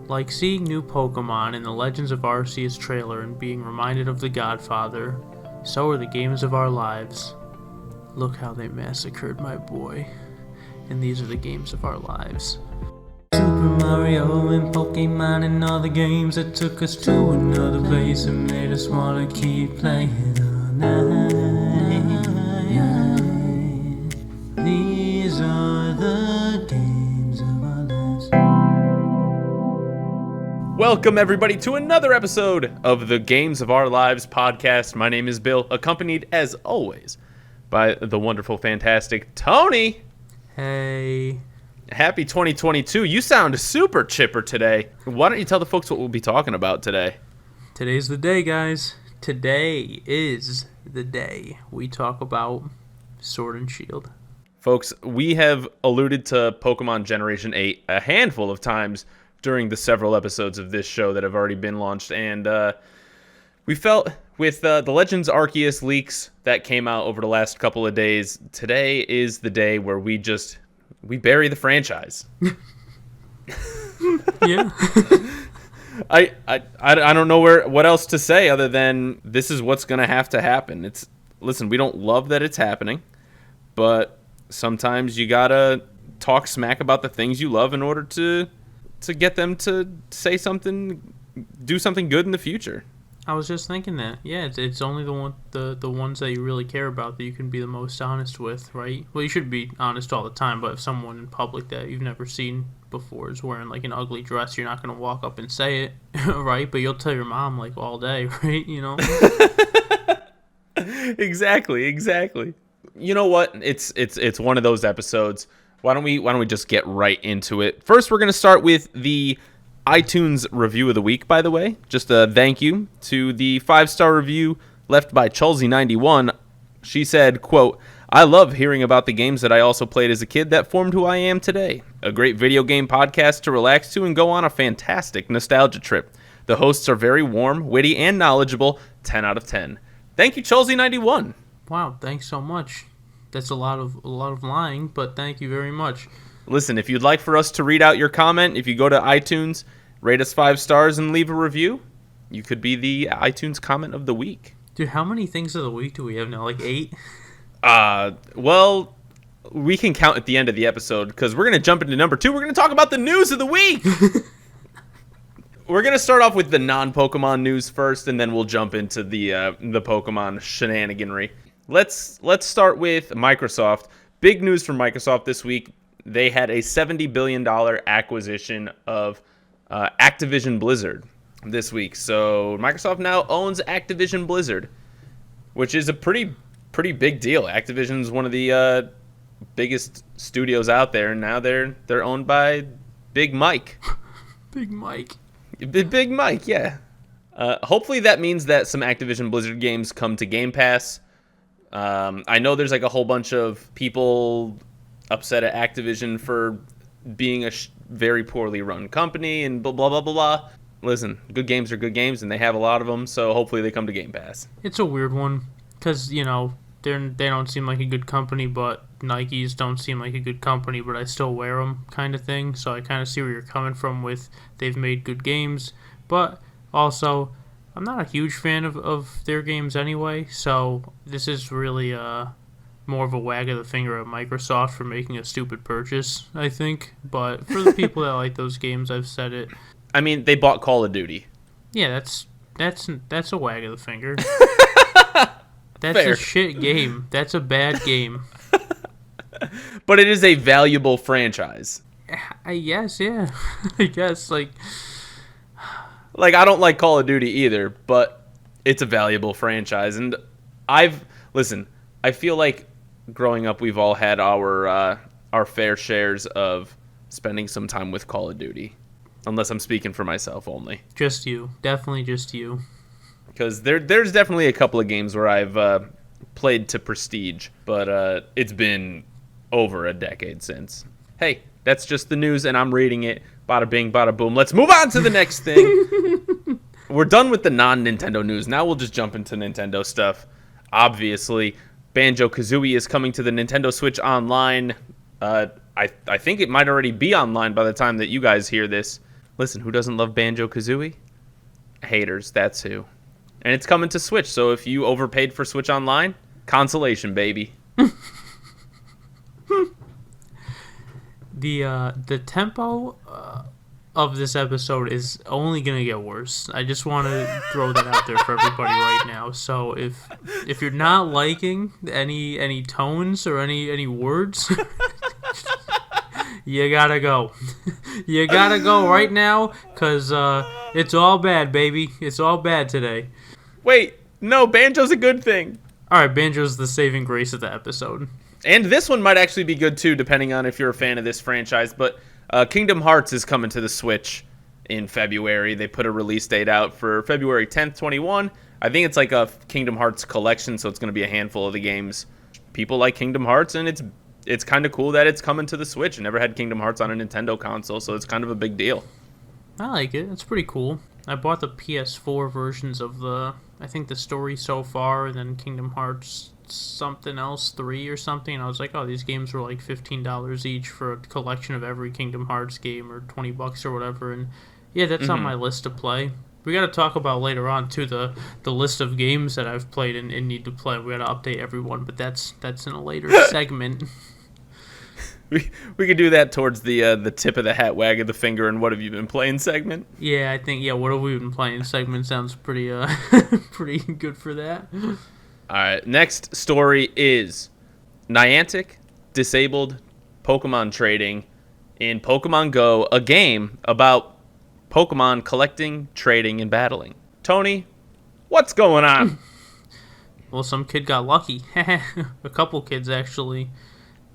Like seeing new Pokémon in the Legends of Arceus trailer and being reminded of the Godfather, so are the games of our lives. Look how they massacred my boy. And these are the games of our lives. Super Mario and Pokemon and all the games that took us to another place and made us want to keep playing all night. These are the games of our lives. Welcome everybody to another episode of the Games of Our Lives podcast. My name is Bill, accompanied as always by the wonderful, fantastic Tony. Hey. Happy 2022. You sound super chipper today. Why don't you tell the folks what we'll be talking about today? Today's the day, guys. Today is the day we talk about Sword and Shield. Folks, we have alluded to Pokemon Generation 8 a handful of times during the several episodes of this show that have already been launched, and we felt with the Legends Arceus leaks that came out over the last couple of days, today is the day where we bury the franchise. Yeah. I don't know what else to say other than this is what's going to have to happen. Listen, we don't love that it's happening, but sometimes you got to talk smack about the things you love in order to get them to say something, do something good in the future. I was just thinking that. Yeah, it's only the ones that you really care about that you can be the most honest with, right? Well, you should be honest all the time, but if someone in public that you've never seen before is wearing like an ugly dress, you're not going to walk up and say it, right? But you'll tell your mom like all day, right? You know? Exactly. You know what? It's one of those episodes. Why don't we just get right into it? First, we're going to start with the iTunes review of the week, by the way. Just a thank you to the 5-star review left by Chulsey91. She said, quote, "I love hearing about the games that I also played as a kid that formed who I am today. A great video game podcast to relax to and go on a fantastic nostalgia trip. The hosts are very warm, witty, and knowledgeable. 10 out of 10. Thank you, Chulsey91. Wow, thanks so much. That's a lot of lying, but thank you very much. Listen, if you'd like for us to read out your comment, if you go to iTunes, rate us 5 stars, and leave a review, you could be the iTunes comment of the week. Dude, how many things of the week do we have now? Like 8? Well, we can count at the end of the episode, because we're going to jump into number 2. We're going to talk about the news of the week. We're going to start off with the non-Pokemon news first, and then we'll jump into the Pokemon shenaniganry. Let's start with Microsoft. Big news from Microsoft this week. They had a $70 billion acquisition of Activision Blizzard this week. So Microsoft now owns Activision Blizzard, which is a pretty big deal. Activision's one of the biggest studios out there, and now they're owned by Big Mike. Big Mike. Big Mike, yeah. Hopefully that means that some Activision Blizzard games come to Game Pass. I know there's like a whole bunch of people upset at Activision for being a very poorly run company and blah, blah, blah, blah, blah. Listen, good games are good games, and they have a lot of them, so hopefully they come to Game Pass. It's a weird one, because, you know, they don't seem like a good company, but Nikes don't seem like a good company, but I still wear them kind of thing, so I kind of see where you're coming from with they've made good games, but also I'm not a huge fan of their games anyway, so this is really more of a wag of the finger at Microsoft for making a stupid purchase, I think. But for the people that like those games, I've said it. I mean, they bought Call of Duty. Yeah, that's a wag of the finger. That's Fair. a shit game. That's a bad game. But it is a valuable franchise. I guess, yeah. I guess, like, I don't like Call of Duty either, but it's a valuable franchise. And I feel like growing up, we've all had our fair shares of spending some time with Call of Duty. Unless I'm speaking for myself only. Just you. Definitely just you. Because there's definitely a couple of games where I've played to prestige, but it's been over a decade since. Hey, that's just the news, and I'm reading it. Bada bing, bada boom. Let's move on to the next thing. We're done with the non-Nintendo news. Now we'll just jump into Nintendo stuff. Obviously, Banjo-Kazooie is coming to the Nintendo Switch Online. I think it might already be online by the time that you guys hear this. Listen, who doesn't love Banjo-Kazooie? Haters, that's who. And it's coming to Switch, so if you overpaid for Switch Online, consolation, baby. The tempo of this episode is only gonna get worse. I just want to throw that out there for everybody right now. So if you're not liking any tones or any words, you gotta go. You gotta go right now, cause it's all bad, baby. It's all bad today. Wait, no, Banjo's a good thing. All right, Banjo's the saving grace of the episode. And this one might actually be good too, depending on if you're a fan of this franchise. But Kingdom Hearts is coming to the Switch in February. They put a release date out for February 10th, 21. I think it's like a Kingdom Hearts collection, so it's going to be a handful of the games. People like Kingdom Hearts, and it's kind of cool that it's coming to the Switch. I never had Kingdom Hearts on a Nintendo console, so it's kind of a big deal. I like it. It's pretty cool. I bought the PS4 versions of I think the story so far, and then Kingdom Hearts something else 3 or something, and I was like, oh, these games were like $15 each for a collection of every Kingdom Hearts game, or $20 or whatever. And yeah, that's on my list to play. We got to talk about later on too the list of games that I've played and need to play. We got to update everyone, but that's in a later segment. We could do that towards the tip of the hat, wag of the finger, and what have you been playing segment. Yeah, I think what have we been playing segment sounds pretty pretty good for that. All right, next story is Niantic disabled Pokemon trading in Pokemon Go, a game about Pokemon collecting, trading, and battling. Tony, what's going on? Well, some kid got lucky. A couple kids, actually.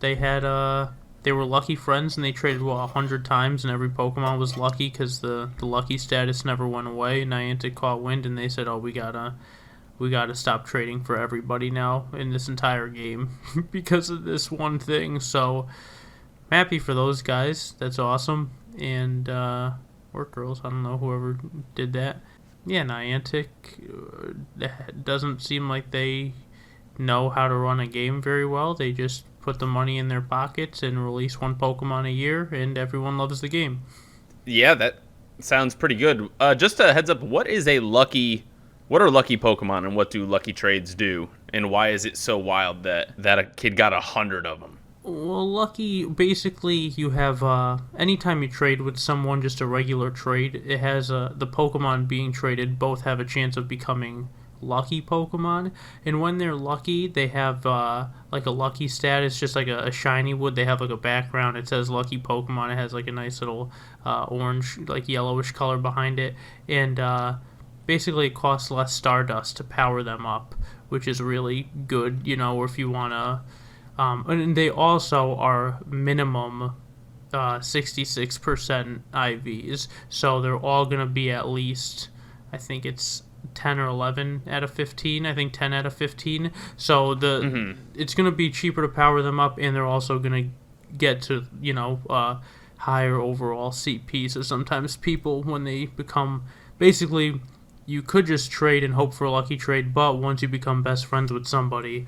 They were lucky friends, and they traded 100 times, and every Pokemon was lucky because the lucky status never went away. Niantic caught wind, and they said, oh, we gotta stop trading for everybody now in this entire game because of this one thing. So I'm happy for those guys. That's awesome. And or girls, I don't know, whoever did that. Yeah, Niantic doesn't seem like they know how to run a game very well. They just put the money in their pockets and release one Pokemon a year, and everyone loves the game. Yeah, that sounds pretty good. Just a heads up, what are lucky Pokemon, and what do lucky trades do? And why is it so wild that a kid got 100 of them? Well, lucky, basically, you have, anytime you trade with someone, just a regular trade, it has, the Pokemon being traded both have a chance of becoming lucky Pokemon, and when they're lucky, they have, like a lucky status, just like a shiny would. They have, like, a background, it says lucky Pokemon, it has, like, a nice little, orange, like, yellowish color behind it, and, basically it costs less Stardust to power them up, which is really good, or if you want to, and they also are minimum 66% IVs, so they're all going to be at least, I think it's 10 or 11 out of 15, I think 10 out of 15, so it's going to be cheaper to power them up, and they're also going to get to, higher overall CP, so sometimes people, when they become, basically, you could just trade and hope for a lucky trade, but once you become best friends with somebody,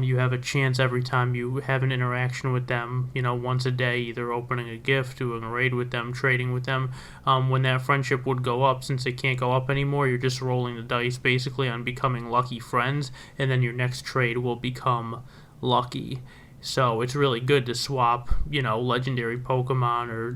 you have a chance every time you have an interaction with them, once a day, either opening a gift, doing a raid with them, trading with them. When that friendship would go up, since it can't go up anymore, you're just rolling the dice basically on becoming lucky friends, and then your next trade will become lucky. So it's really good to swap, legendary Pokemon or,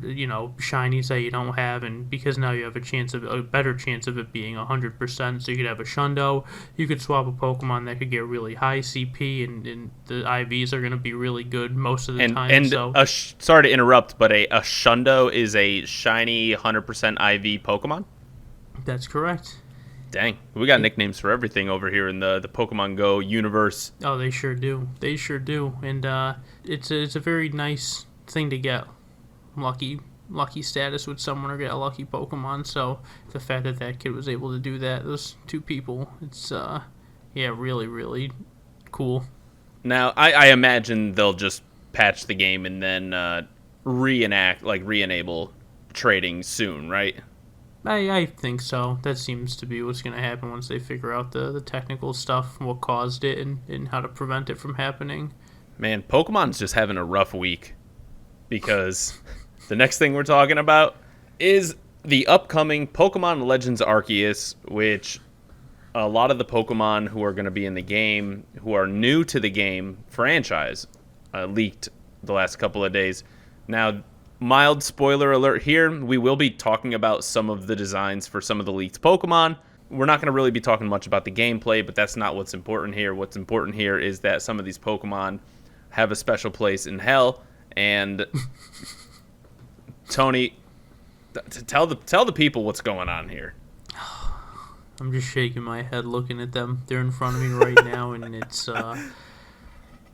shinies that you don't have, and because now you have a better chance of it being 100%, so you could have a Shundo, you could swap a Pokemon that could get really high CP, and the IVs are going to be really good most of the time. And sorry to interrupt, but a Shundo is a shiny 100% IV Pokemon? That's correct. Dang, we got nicknames for everything over here in the Pokemon Go universe. Oh, they sure do. And it's a very nice thing to get lucky status with someone or get a lucky Pokemon. So the fact that kid was able to do that, those two people, it's really, really cool. Now, I imagine they'll just patch the game and then re-enable trading soon, right? I think so. That seems to be what's going to happen once they figure out the technical stuff, what caused it, and how to prevent it from happening. Man, Pokemon's just having a rough week because the next thing we're talking about is the upcoming Pokemon Legends Arceus, which a lot of the Pokemon who are going to be in the game, who are new to the game franchise, leaked the last couple of days. Now, mild spoiler alert here, we will be talking about some of the designs for some of the leaked Pokemon. We're not going to really be talking much about the gameplay, but that's not what's important here. What's important here is that some of these Pokemon have a special place in hell, and Tony, tell the people what's going on here. I'm just shaking my head looking at them. They're in front of me right now, and it's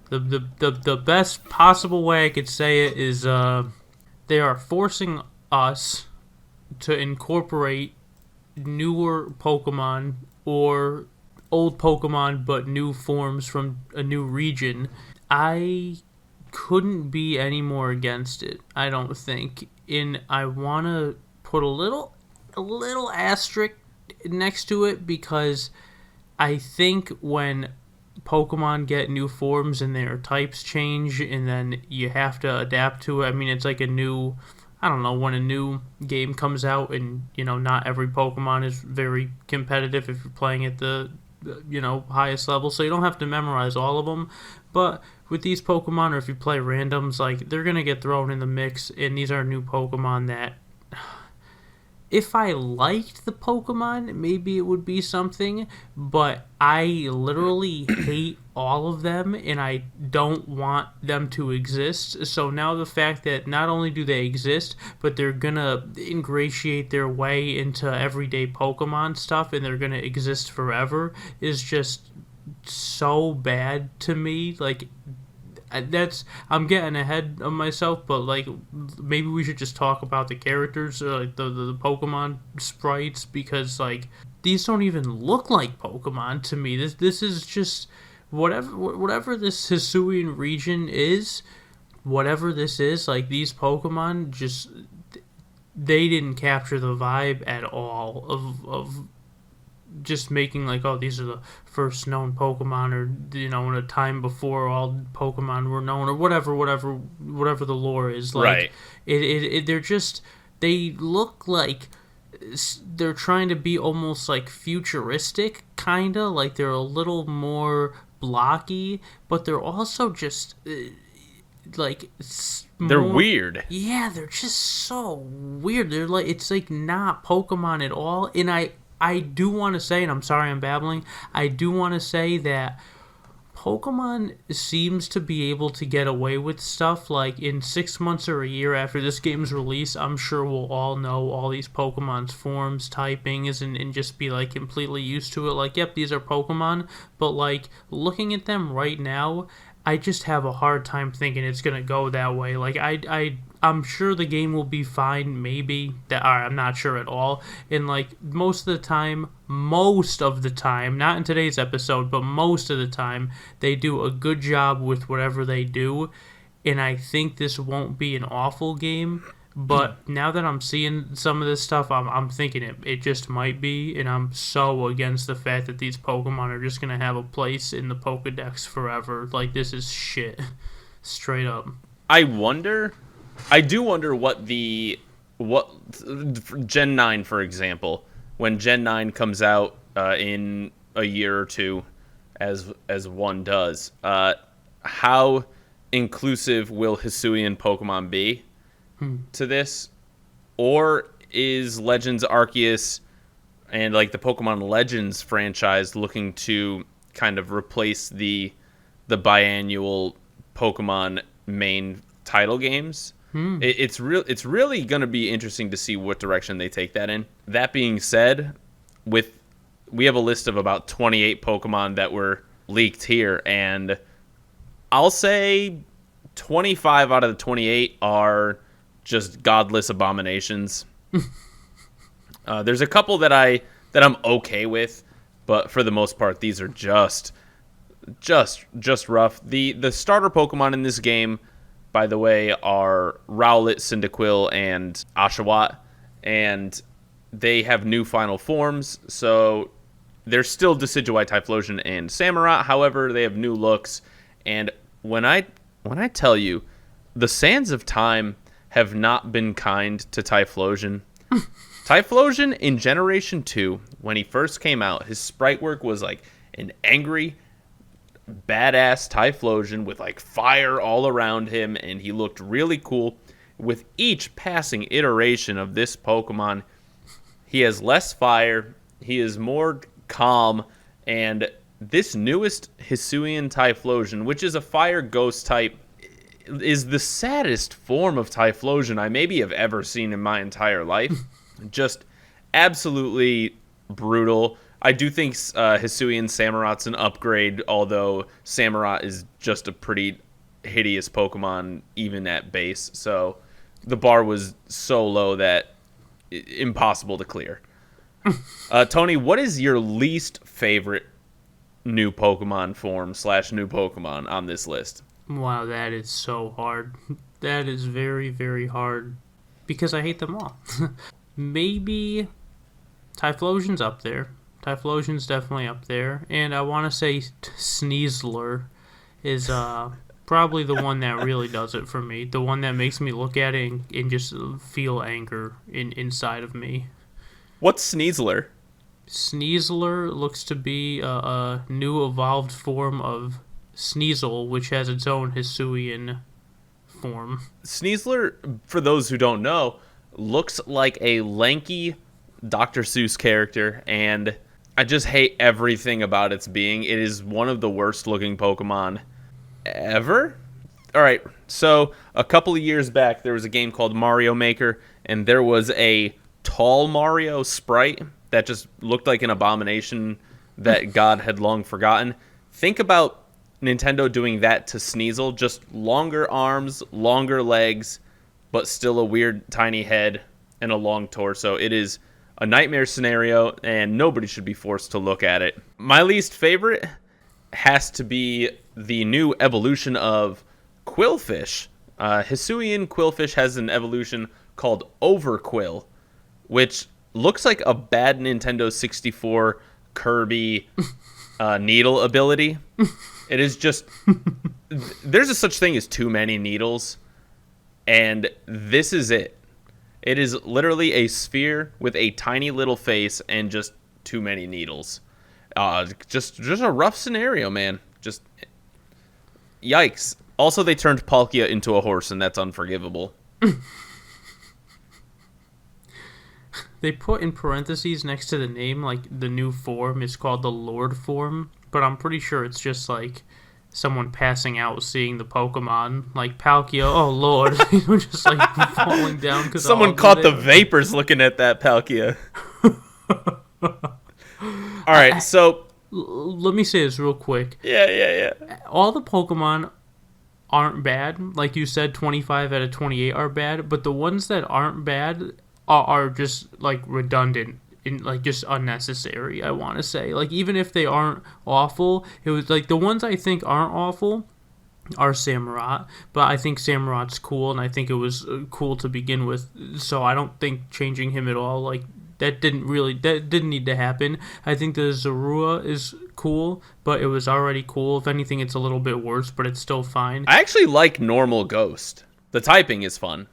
the best possible way I could say it is they are forcing us to incorporate newer Pokemon or old Pokemon but new forms from a new region. I couldn't be any more against it, I don't think. And I want to put a little asterisk next to it, because I think when Pokemon get new forms and their types change and then you have to adapt to it, I mean, it's like a new, I don't know, when a new game comes out and, not every Pokemon is very competitive if you're playing at the, highest level, so you don't have to memorize all of them. But with these Pokemon, or if you play randoms, like, they're going to get thrown in the mix, and these are new Pokemon that, if I liked the Pokemon, maybe it would be something, but I literally hate all of them, and I don't want them to exist. So now the fact that not only do they exist, but they're gonna ingratiate their way into everyday Pokemon stuff, and they're gonna exist forever, is just so bad to me. Like, I'm getting ahead of myself, but like, maybe we should just talk about the characters, like the Pokemon sprites, because like, these don't even look like Pokemon to me. This is just whatever this Hisuian region is, whatever this is, like, these Pokemon just, they didn't capture the vibe at all of just making like, oh, these are the first known Pokemon, or in a time before all Pokemon were known, or whatever the lore is. Like, right. They're just, they look like they're trying to be almost like futuristic, kinda like they're a little more blocky, but they're also just like they're weird. Yeah, they're just so weird. They're like, it's like not Pokemon at all. And I do want to say, and I'm sorry I'm babbling, I do want to say that Pokemon seems to be able to get away with stuff. Like, in 6 months or a year after this game's release, I'm sure we'll all know all these Pokemon's forms, typings, and just be like completely used to it. Like, yep, these are Pokemon, but like, looking at them right now, I just have a hard time thinking it's gonna go that way. Like, I'm sure the game will be fine, maybe. I'm not sure at all. And like, most of the time, not in today's episode, but most of the time, they do a good job with whatever they do. And I think this won't be an awful game. But now that I'm seeing some of this stuff, I'm thinking it just might be. And I'm so against the fact that these Pokemon are just going to have a place in the Pokedex forever. Like, this is shit. Straight up. I do wonder what Gen 9, for example, when Gen 9 comes out in a year or two, as one does, how inclusive will Hisuian Pokemon be to this? Or is Legends Arceus and like the Pokemon Legends franchise looking to kind of replace the biannual Pokemon main title games? It's really going to be interesting to see what direction they take that in. That being said, we have a list of about 28 Pokemon that were leaked here, and I'll say 25 out of the 28 are just godless abominations. There's a couple that I'm okay with, but for the most part, these are just rough. The starter Pokemon in this game, by the way, are Rowlet, Cyndaquil, and Oshawott, and they have new final forms, so they're still Decidueye, Typhlosion, and Samurott. However, they have new looks, and when I tell you, the sands of time have not been kind to Typhlosion. Typhlosion in Generation 2, when he first came out, his sprite work was like an angry, badass Typhlosion with like fire all around him, and he looked really cool. With each passing iteration of this Pokemon, he has less fire, he is more calm, and this newest Hisuian Typhlosion, which is a fire ghost type, is the saddest form of Typhlosion I maybe have ever seen in my entire life. Just absolutely brutal. I do think Hisuian Samurot's an upgrade, although Samurott is just a pretty hideous Pokemon even at base. So the bar was so low that impossible to clear. Tony, what is your least favorite new Pokemon form / new Pokemon on this list? Wow, that is so hard. That is very, very hard. Because I hate them all. Maybe Typhlosion's up there. Typhlosion's definitely up there. And I want to say Sneasler is probably the one that really does it for me. The one that makes me look at it and just feel anger inside of me. What's Sneasler? Sneasler looks to be a new evolved form of Sneasel, which has its own Hisuian form. Sneasler, for those who don't know, looks like a lanky Dr. Seuss character, and I just hate everything about its being. It is one of the worst looking Pokemon ever. All right, so a couple of years back, there was a game called Mario Maker, and there was a tall Mario sprite that just looked like an abomination that God had long forgotten. Think about Nintendo doing that to Sneasel, just longer arms, longer legs, but still a weird tiny head and a long torso. It is a nightmare scenario, and nobody should be forced to look at it. My least favorite has to be the new evolution of Quillfish. Hisuian Quillfish has an evolution called Overquill, which looks like a bad Nintendo 64 Kirby needle ability. It is just... There's a such thing as too many needles, and this is it. It is literally a sphere with a tiny little face and just too many needles. Just a rough scenario, man. Just yikes. Also, they turned Palkia into a horse, and that's unforgivable. They put in parentheses next to the name, like, the new form is called the Lord form, but I'm pretty sure it's just, like, someone passing out seeing the Pokemon, like Palkia, oh Lord, just, like, falling down. Cause someone caught the vapors looking at that Palkia. All right, so... Let me say this real quick. Yeah. All the Pokemon aren't bad. Like you said, 25 out of 28 are bad, but the ones that aren't bad are just, like, redundant and, like, just unnecessary, I want to say. Like, even if they aren't awful, it was, like, the ones I think aren't awful are Samurott, but I think Samurot's cool, and I think it was cool to begin with, so I don't think changing him at all, like, that didn't need to happen. I think the Zorua is cool, but it was already cool. If anything, it's a little bit worse, but it's still fine. I actually like normal Ghost. The typing is fun.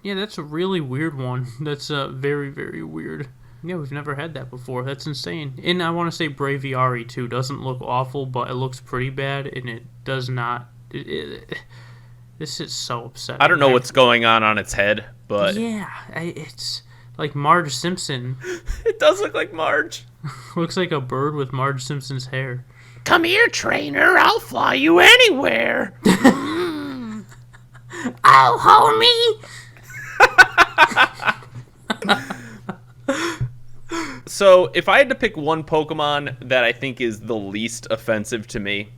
Yeah, that's a really weird one. That's very, very weird. Yeah, we've never had that before. That's insane. And I want to say Braviary, too. Doesn't look awful, but it looks pretty bad, and it does not... this is so upsetting. I don't know what's going on its head, but... Yeah, it's like Marge Simpson. It does look like Marge. Looks like a bird with Marge Simpson's hair. Come here, trainer. I'll fly you anywhere. Oh, homie! So, if I had to pick one Pokemon that I think is the least offensive to me,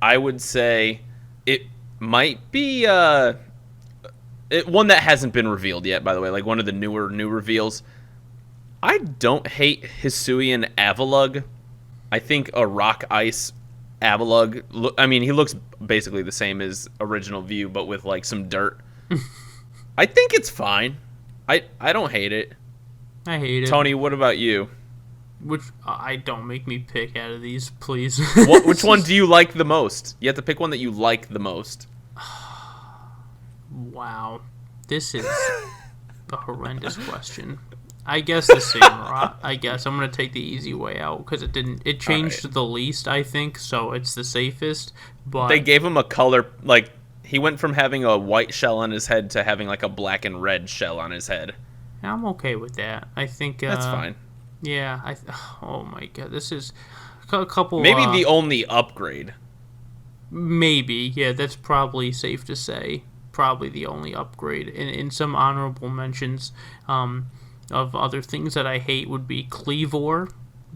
I would say it might be one that hasn't been revealed yet, by the way, like one of the new reveals. I don't hate Hisuian Avalugg. I think a Rock Ice Avalugg, I mean, he looks basically the same as original View, but with, like, some dirt. I think it's fine. I don't hate it. I hate it. Tony, what about you? I don't make me pick out of these, please. Which one do you like the most? You have to pick one that you like the most. Wow. This is a horrendous question. I guess the same. I guess I'm gonna take the easy way out because it changed the least, I think, so it's the safest. But they gave him a color, like he went from having a white shell on his head to having like a black and red shell on his head. I'm okay with that. I think that's fine. Yeah. Oh my god, this is a couple. Maybe the only upgrade. Maybe, yeah, that's probably safe to say. Probably the only upgrade. In some honorable mentions, of other things that I hate would be Cleavor.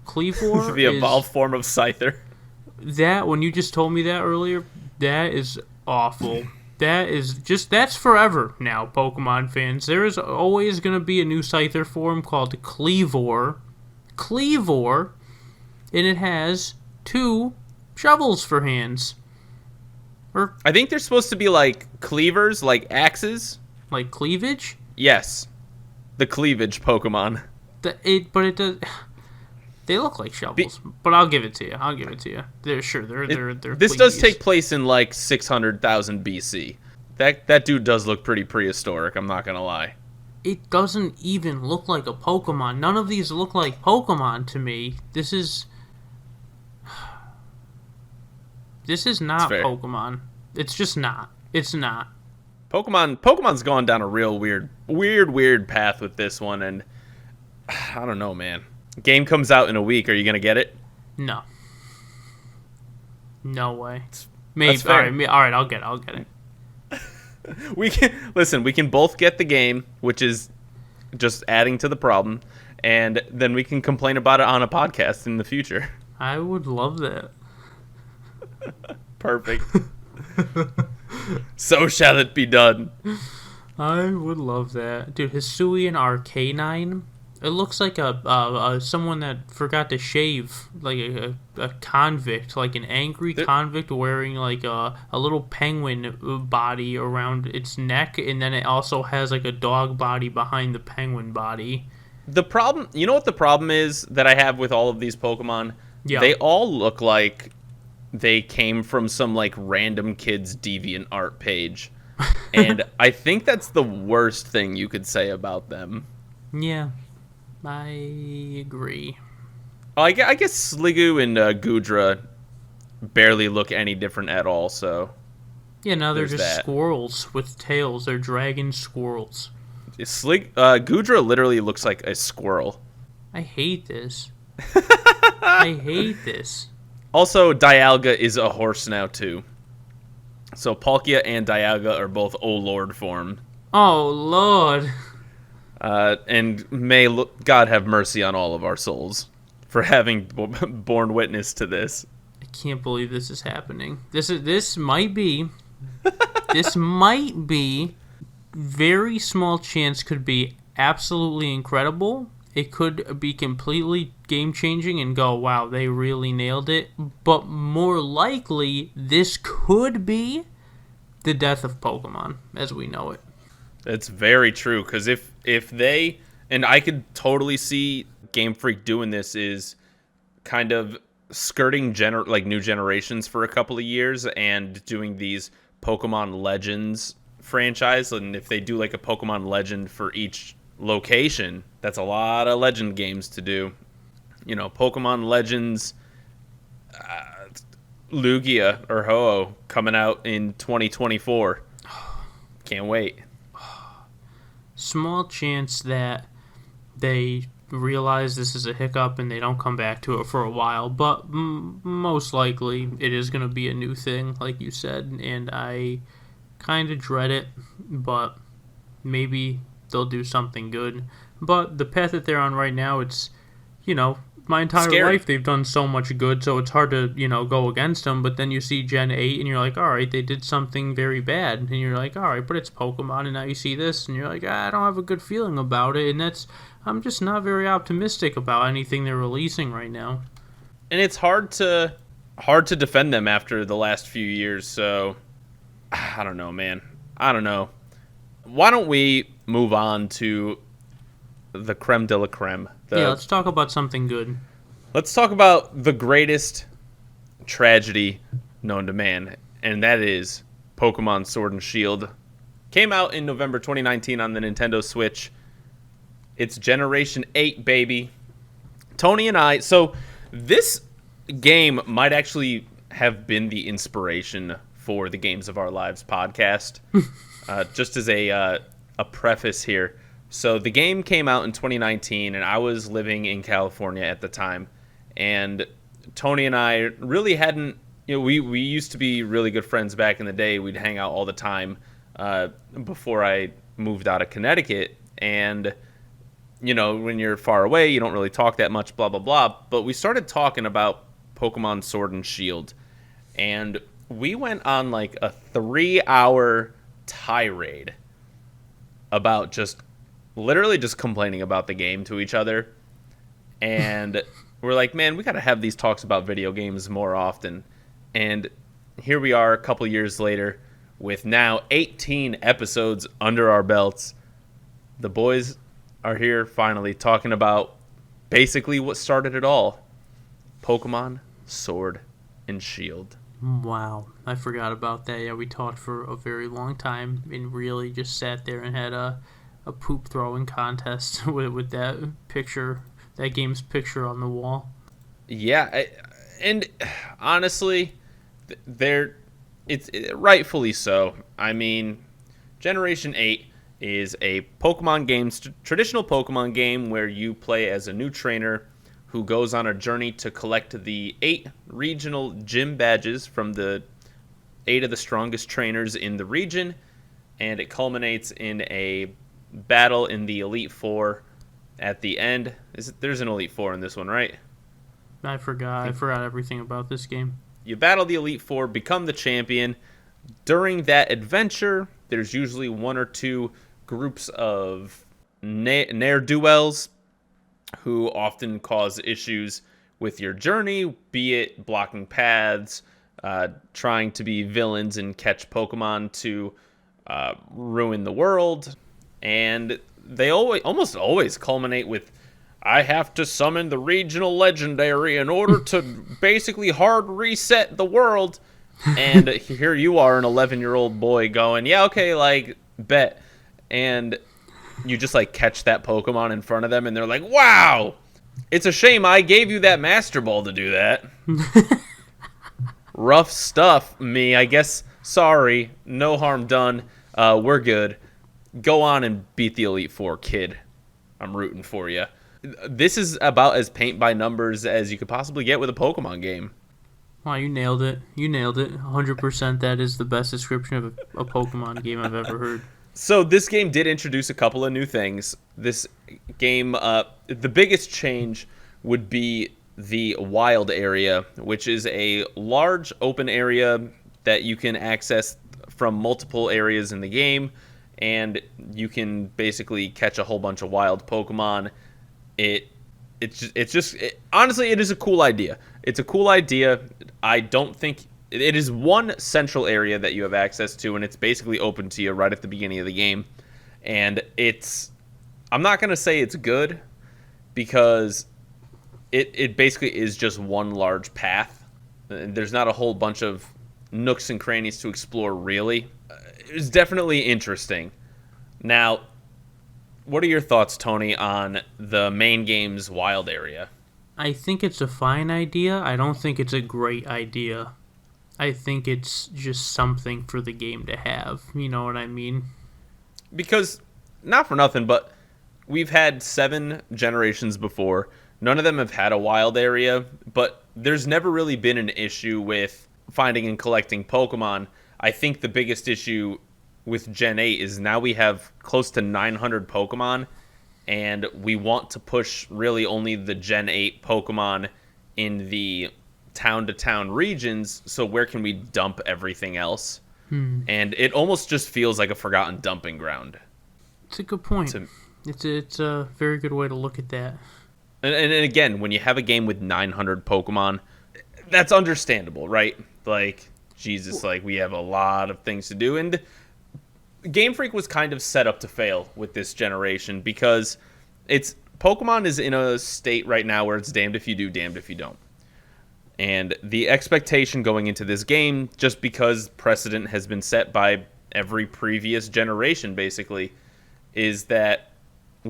Cleavor the evolved form of Scyther. That, when you just told me that earlier, that is awful. That's forever now, Pokemon fans. There is always going to be a new Scyther form called Cleavor. Cleavor, and it has 2 shovels for hands. I think they're supposed to be like cleavers, like axes. Like cleavage? Yes. The cleavage Pokemon. But it does. They look like shovels, but I'll give it to you. They're This does take place in like 600,000 BC. That dude does look pretty prehistoric. I'm not gonna lie. It doesn't even look like a Pokemon. None of these look like Pokemon to me. This is not Pokemon. It's just not. It's not. Pokemon's gone down a real weird path with this one, and I don't know, man. Game comes out in a week. Are you gonna get it? No. No way. Maybe. All right. I'll get it. We can both get the game, which is just adding to the problem, and then we can complain about it on a podcast in the future. I would love that. Perfect. So shall it be done. I would love that, dude. Hisuian Arcanine. It looks like a someone that forgot to shave, like a convict, like an angry convict wearing like a little penguin body around its neck, and then it also has like a dog body behind the penguin body. The problem, you know what the problem is that I have with all of these Pokemon? Yeah. They all look like they came from some like random kid's DeviantArt page. And I think that's the worst thing you could say about them. Yeah. I agree. I guess Sliggoo and Goodra barely look any different at all, so... Yeah, now they're just squirrels with tails. They're dragon squirrels. Goodra literally looks like a squirrel. I hate this. I hate this. Also, Dialga is a horse now, too. So Palkia and Dialga are both O Lord form. Oh, Lord. And may God have mercy on all of our souls for having borne witness to this. I can't believe this is happening. This might be very small chance could be absolutely incredible. It could be completely game-changing and go, wow, they really nailed it. But more likely, this could be the death of Pokemon as we know it. It's very true, because if they, and I could totally see Game Freak doing this, is kind of skirting new generations for a couple of years and doing these Pokemon Legends franchise. And if they do like a Pokemon Legend for each location, that's a lot of Legend games to do. You know, Pokemon Legends, Lugia or Ho-Oh coming out in 2024. Can't wait. Small chance that they realize this is a hiccup and they don't come back to it for a while, but most likely it is going to be a new thing, like you said, and I kind of dread it, but maybe they'll do something good. But the path that they're on right now, it's, you know, my entire life they've done so much good, so it's hard to, you know, go against them. But then you see Gen 8 and you're like, all right, they did something very bad, and you're like, all right, but it's Pokemon. And now you see this and you're like, I don't have a good feeling about it. And I'm just not very optimistic about anything they're releasing right now. And it's hard to defend them after the last few years. So I don't know, man. I don't know. Why don't we move on to the creme de la creme? Let's talk about something good. Let's talk about the greatest tragedy known to man, and that is Pokemon Sword and Shield. Came out in November 2019 on the Nintendo Switch. It's Generation 8, baby. Tony and I, so this game might actually have been the inspiration for the Games of Our Lives podcast. Just as a preface here. So the game came out in 2019, and I was living in California at the time. And Tony and I really hadn't, we used to be really good friends back in the day. We'd hang out all the time before I moved out of Connecticut. And, when you're far away, you don't really talk that much, blah, blah, blah. But we started talking about Pokemon Sword and Shield. And we went on like a 3-hour tirade about literally just complaining about the game to each other. And we're like, man, we got to have these talks about video games more often. And here we are a couple years later with now 18 episodes under our belts. The boys are here finally talking about basically what started it all. Pokemon Sword and Shield. Wow, I forgot about that. Yeah, we talked for a very long time and really just sat there and had a poop throwing contest with that picture, that game's picture on the wall. Yeah, and honestly, it's rightfully so. I mean, Generation 8 is a Pokemon game, traditional Pokemon game where you play as a new trainer who goes on a journey to collect the 8 regional gym badges from the 8 of the strongest trainers in the region, and it culminates in a battle in the Elite Four at the end. There's an Elite Four in this one, right? I forgot everything about this game. You battle the Elite Four, become the champion. During that adventure, there's usually 1 or 2 groups of ne'er-do-wells who often cause issues with your journey, be it blocking paths, trying to be villains and catch Pokemon to ruin the world. And they almost always culminate with, I have to summon the regional legendary in order to basically hard reset the world. And here you are, an 11-year-old boy going, yeah, okay, like, bet. And you just, like, catch that Pokemon in front of them, and they're like, wow! It's a shame I gave you that Master Ball to do that. Rough stuff, me. I guess, sorry. No harm done. We're good. Go on and beat the Elite Four, kid. I'm rooting for you. This is about as paint by numbers as you could possibly get with a Pokemon game. Wow, you nailed it. 100% that is the best description of a Pokemon game I've ever heard. So this game did introduce a couple of new things. This game, the biggest change would be the wild area, which is a large open area that you can access from multiple areas in the game, and you can basically catch a whole bunch of wild Pokemon. Honestly, it is a cool idea. It's a cool idea. I don't think it is one central area that you have access to, and it's basically open to you right at the beginning of the game. And I'm not going to say it's good, because it basically is just one large path. There's not a whole bunch of nooks and crannies to explore, really. It's definitely interesting. Now, what are your thoughts, Tony, on the main game's wild area? I think it's a fine idea. I don't think it's a great idea. I think it's just something for the game to have. You know what I mean? Because, not for nothing, but we've had 7 generations before. None of them have had a wild area, but there's never really been an issue with finding and collecting Pokemon. I think the biggest issue with Gen 8 is now we have close to 900 Pokemon, and we want to push really only the Gen 8 Pokemon in the town-to-town regions, so where can we dump everything else? And it almost just feels like a forgotten dumping ground. It's a good point. It's a very good way to look at that. And again, when you have a game with 900 Pokemon, that's understandable, right? Like, Jesus, like, we have a lot of things to do. And Game Freak was kind of set up to fail with this generation, because Pokemon is in a state right now where it's damned if you do, damned if you don't. And the expectation going into this game, just because precedent has been set by every previous generation, basically, is that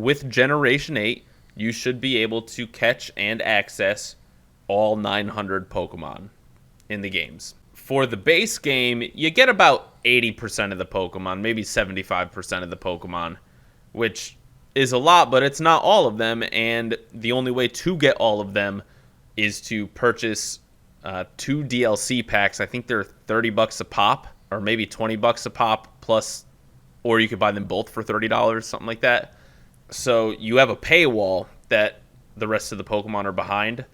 with Generation 8, you should be able to catch and access all 900 Pokemon in the games. For the base game, you get about 80% of the Pokemon, maybe 75% of the Pokemon, which is a lot, but it's not all of them, and the only way to get all of them is to purchase 2 DLC packs. I think they're $30 a pop, or maybe $20 a pop, plus, or you could buy them both for $30, something like that. So you have a paywall that the rest of the Pokemon are behind.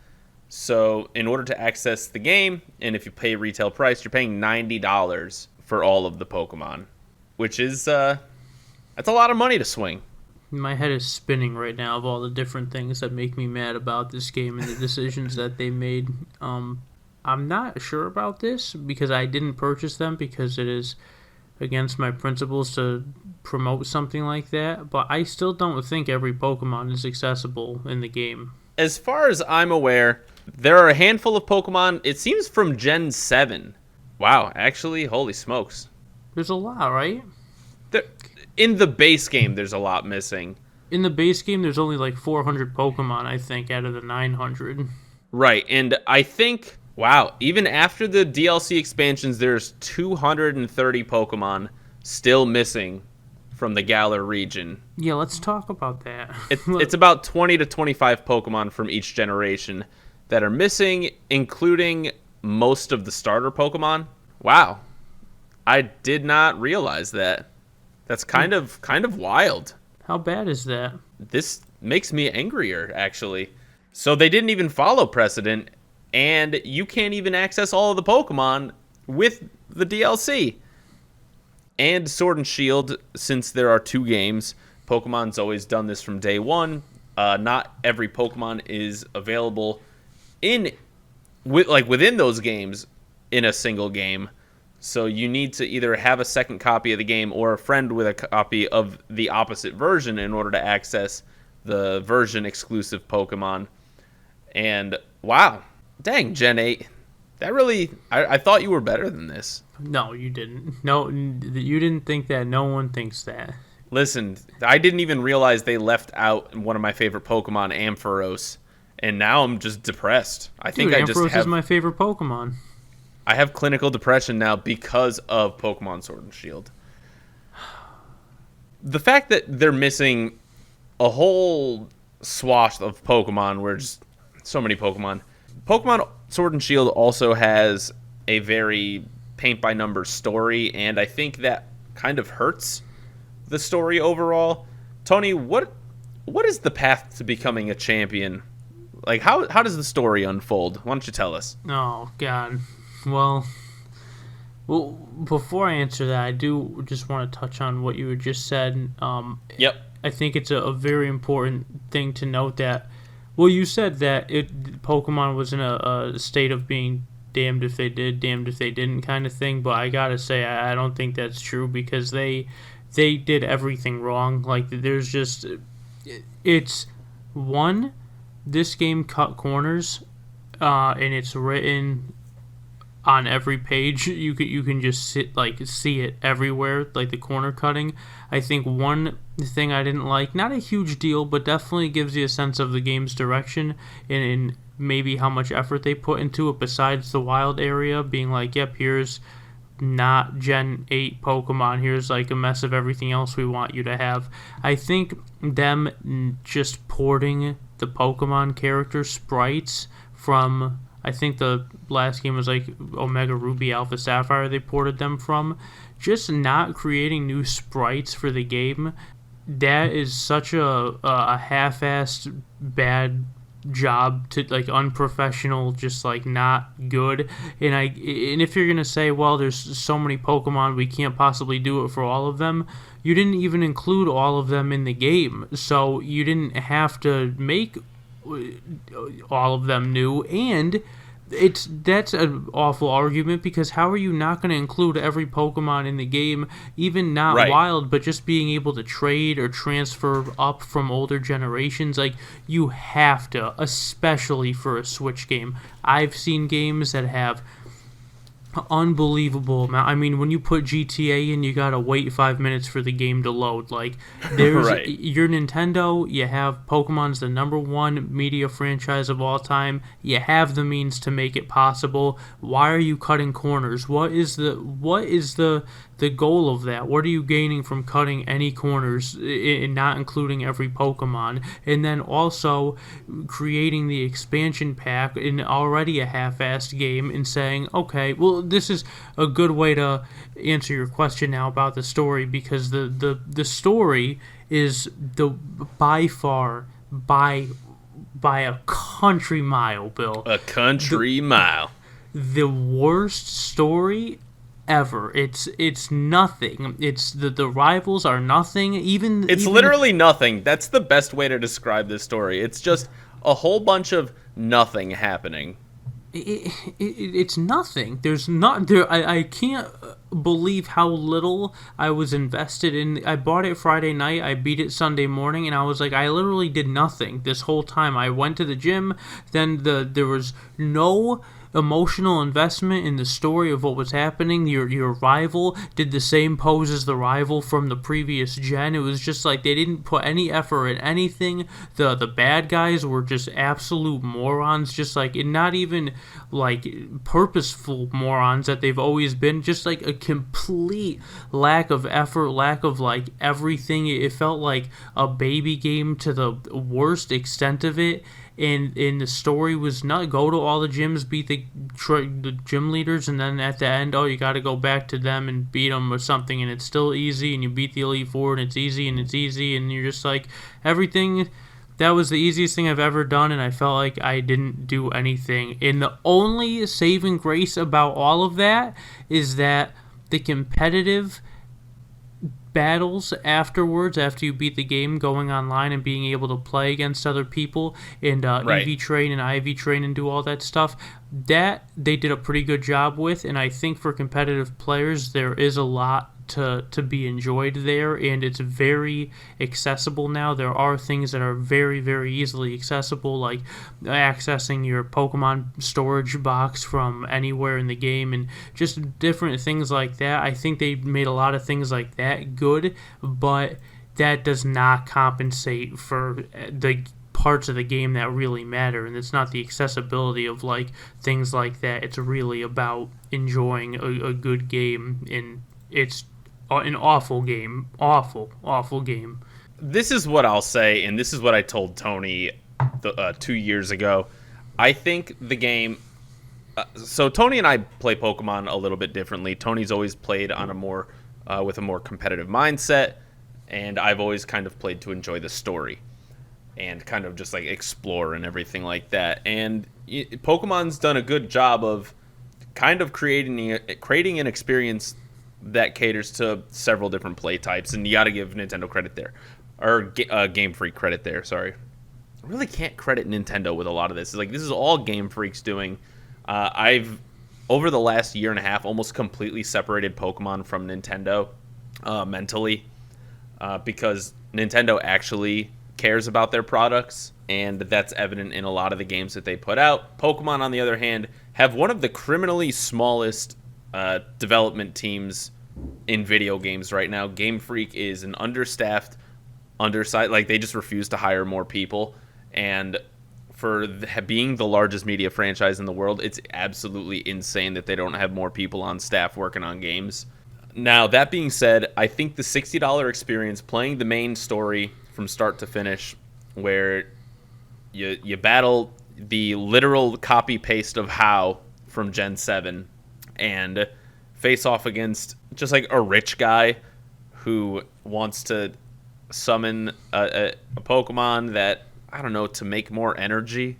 So in order to access the game, and if you pay retail price, you're paying $90 for all of the Pokemon, which is that's a lot of money to swing. My head is spinning right now of all the different things that make me mad about this game and the decisions that they made. I'm not sure about this because I didn't purchase them because it is against my principles to promote something like that, but I still don't think every Pokemon is accessible in the game. As far as I'm aware, there are a handful of Pokemon, it seems from Gen 7. Wow, actually, holy smokes. There's a lot, right? In the base game, there's a lot missing. In the base game, there's only like 400 Pokemon, I think, out of the 900. Right, and I think, wow, even after the DLC expansions, there's 230 Pokemon still missing from the Galar region. Yeah, let's talk about that. It's about 20 to 25 Pokemon from each generation that are missing, including most of the starter Pokemon. Wow, I did not realize that. That's kind of wild. How bad is that? This makes me angrier, actually. So they didn't even follow precedent, and you can't even access all of the Pokemon with the DLC. And Sword and Shield, since there are 2 games, Pokemon's always done this from day one. Not every Pokemon is available within those games in a single game. So you need to either have a second copy of the game or a friend with a copy of the opposite version in order to access the version exclusive Pokemon. And wow, dang, Gen 8. That really, I thought you were better than this. No, you didn't. No, you didn't think that. No one thinks that. Listen, I didn't even realize they left out one of my favorite Pokemon, Ampharos. And now I'm just depressed. Ampharos is my favorite Pokemon. I have clinical depression now because of Pokemon Sword and Shield. The fact that they're missing a whole swath of Pokemon, where just so many Pokemon. Pokemon Sword and Shield also has a very paint-by-numbers story, and I think that kind of hurts the story overall. Tony, what is the path to becoming a champion? Like, how does the story unfold? Why don't you tell us? Oh, God. Well, before I answer that, I do just want to touch on what you had just said. Yep. I think it's a very important thing to note that, well, you said that Pokemon was in a state of being damned if they did, damned if they didn't kind of thing, but I gotta say, I don't think that's true because they did everything wrong. Like, there's just, it's, one, this game cut corners, and it's written on every page. You can just see it everywhere, like the corner cutting. I think one thing I didn't like, not a huge deal, but definitely gives you a sense of the game's direction and maybe how much effort they put into it, besides the wild area being like, yep, here's not Gen 8 Pokemon, here's like a mess of everything else we want you to have. I think them just porting the Pokemon character sprites from, I think the last game was like Omega Ruby Alpha Sapphire they ported them from, just not creating new sprites for the game, that is such a half-assed bad job, to like unprofessional, just like not good. And if you're gonna say, well, there's so many Pokemon, we can't possibly do it for all of them, you didn't even include all of them in the game, so you didn't have to make all of them new. And that's an awful argument, because how are you not going to include every Pokemon in the game, even not right. wild, but just being able to trade or transfer up from older generations? Like, you have to, especially for a Switch game. I've seen games that have unbelievable amount. I mean, when you put GTA in, you gotta wait 5 minutes for the game to load. Like, there's Right. your Nintendo. You have Pokemon's the number one media franchise of all time. You have the means to make it possible. Why are you cutting corners? What is the goal of that? What are you gaining from cutting any corners and not including every Pokemon? And then also creating the expansion pack in already a half-assed game and saying, okay, well, this is a good way to answer your question now about the story, because the story is by far by a country mile, Bill. A country mile. The worst story ever. It's nothing. It's the rivals are nothing. It's literally nothing. That's the best way to describe this story. It's just a whole bunch of nothing happening. It's nothing. There's not there. I can't believe how little I was invested in. I bought it Friday night. I beat it Sunday morning, and I was like, I literally did nothing this whole time. I went to the gym. Then there was no emotional investment in the story of what was happening. Your rival did the same pose as the rival from the previous gen. It was just like they didn't put any effort in anything. The bad guys were just absolute morons, just like, and not even like purposeful morons that they've always been, just like a complete lack of effort, lack of like everything. It felt like a baby game to the worst extent of it. And the story was not go to all the gyms, beat the gym leaders, and then at the end, oh, you got to go back to them and beat them or something, and it's still easy, and you beat the Elite Four, and it's easy, and you're just like, everything, that was the easiest thing I've ever done, and I felt like I didn't do anything. And the only saving grace about all of that is that the competitive battles afterwards, after you beat the game, going online and being able to play against other people and Right. EV train and IV train and do all that stuff, that they did a pretty good job with. And I think for competitive players, there is a lot to be enjoyed there, and it's very accessible now. There are things that are very, very easily accessible, like accessing your Pokemon storage box from anywhere in the game and just different things like that. I think they made a lot of things like that good, but that does not compensate for the parts of the game that really matter, and it's not the accessibility of like things like that. It's really about enjoying a good game, and it's an awful game. Awful game. This is what I'll say, and this is what I told Tony 2 years ago. I think the game... so Tony and I play Pokemon a little bit differently. Tony's always played on a more with a more competitive mindset, and I've always kind of played to enjoy the story and kind of just like explore and everything like that. And Pokemon's done a good job of kind of creating an experience that caters to several different play types, and you got to give Nintendo credit there, or Game Freak credit there. Sorry, I really can't credit Nintendo with a lot of this. It's like, this is all Game Freak's doing. I've over the last year and a half almost completely separated Pokemon from Nintendo mentally, because Nintendo actually cares about their products, and that's evident in a lot of the games that they put out. Pokemon, on the other hand, have one of the criminally smallest development teams in video games right now. Game Freak is an understaffed, undersized, like they just refuse to hire more people, and for being the largest media franchise in the world, it's absolutely insane that they don't have more people on staff working on games. Now, that being said, I think the $60 experience playing the main story from start to finish, where you battle the literal copy-paste of HOW from Gen 7 and face off against just like a rich guy who wants to summon a Pokemon that, I don't know, to make more energy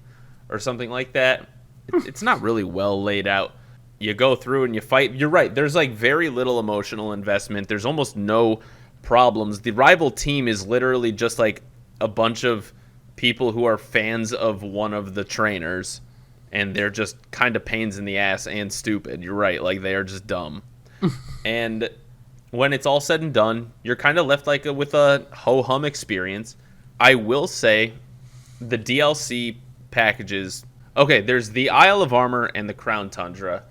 or something like that. It's not really well laid out. You go through and you fight. You're right. There's like very little emotional investment. There's almost no problems. The rival team is literally just like a bunch of people who are fans of one of the trainers, and they're just kind of pains in the ass and stupid. You're right. Like, they are just dumb. And when it's all said and done, you're kind of left like with a ho-hum experience. I will say the DLC packages... Okay, there's the Isle of Armor and the Crown Tundra,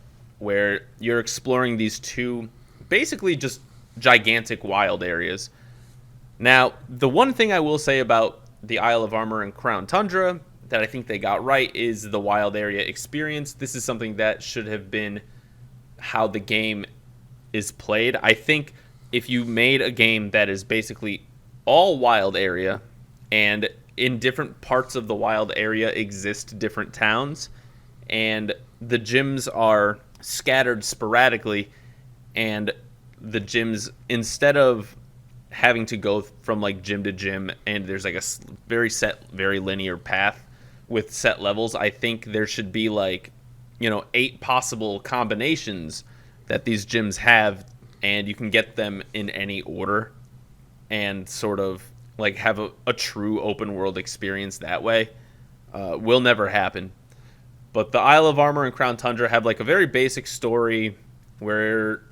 where you're exploring these two basically just gigantic wild areas. Now, the one thing I will say about the Isle of Armor and Crown Tundra that I think they got right is the wild area experience. This is something that should have been how the game is played. I think if you made a game that is basically all wild area, and in different parts of the wild area exist different towns, and the gyms are scattered sporadically, and the gyms, instead of having to go from like gym to gym and there's like a very set, very linear path with set levels, I think there should be like, 8 possible combinations that these gyms have, and you can get them in any order and sort of like have a true open world experience that way. Will never happen. But the Isle of Armor and Crown Tundra have like a very basic story where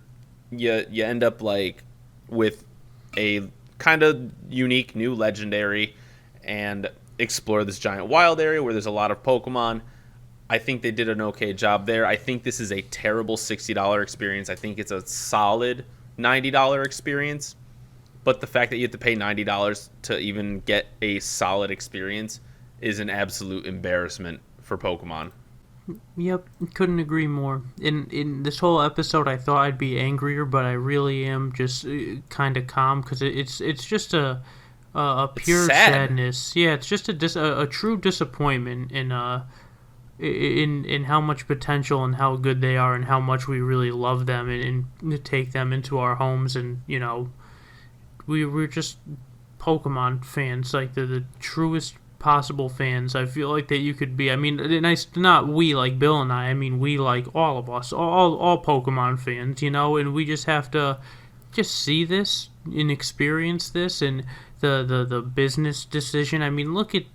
you end up like with a kind of unique new legendary and explore this giant wild area where there's a lot of Pokemon. I think they did an okay job there. I think this is a terrible $60 experience. I think it's a solid $90 experience. But the fact that you have to pay $90 to even get a solid experience is an absolute embarrassment for Pokemon. Yep, couldn't agree more. In this whole episode, I thought I'd be angrier, but I really am just kind of calm because it's just a pure sadness. Yeah, it's just a true disappointment in how much potential and how good they are and how much we really love them and to take them into our homes, and we're just Pokemon fans, like the truest possible fans I feel like that you could be. I mean, not we like Bill and I mean we like all of us, all Pokemon fans, and we just have to just see this and experience this, and the business decision. I mean, look at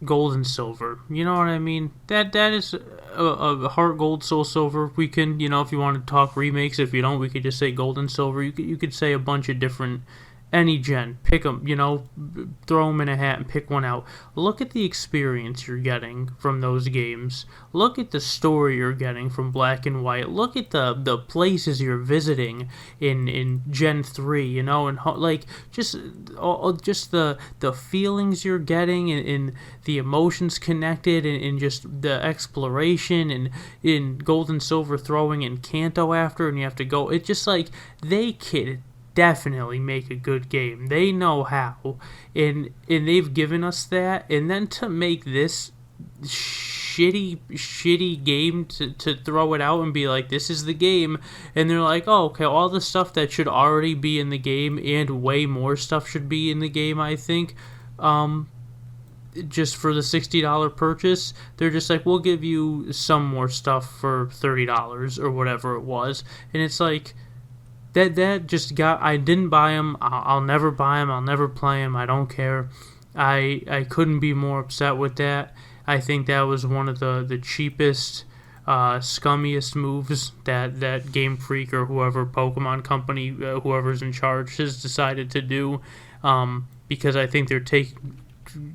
Gold and Silver. You know what I mean? That is a Heart Gold, Soul Silver. We can, if you want to talk remakes. If you don't, we could just say Gold and Silver. You could say a bunch of different. Any gen, pick them, throw them in a hat and pick one out. Look at the experience you're getting from those games. Look at the story you're getting from Black and White. Look at the places you're visiting in Gen 3, and like just the feelings you're getting and the emotions connected and just the exploration and in Gold and Silver throwing in Kanto after, and you have to go. It's just like they definitely make a good game. They know how, and they've given us that. And then to make this shitty game to throw it out and be like, this is the game, and they're like, oh, okay, all the stuff that should already be in the game and way more stuff should be in the game, I think, just for the $60 purchase. They're just like, we'll give you some more stuff for $30 or whatever it was, and it's like, That just got. I didn't buy them. I'll never buy them. I'll never play them. I don't care. I couldn't be more upset with that. I think that was one of the cheapest, scummiest moves that Game Freak or whoever Pokemon company, whoever's in charge, has decided to do. Because I think they're taking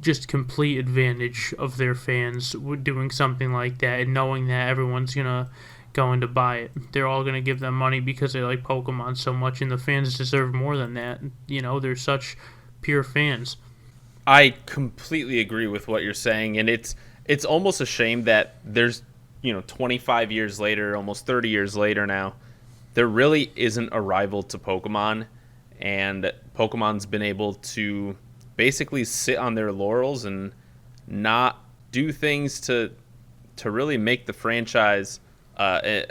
just complete advantage of their fans doing something like that, and knowing that everyone's going to buy it. They're all going to give them money because they like Pokemon so much, and the fans deserve more than that. They're such pure fans. I completely agree with what you're saying, and it's almost a shame that there's 25 years later, almost 30 years later now, there really isn't a rival to Pokemon, and Pokemon's been able to basically sit on their laurels and not do things to really make the franchise a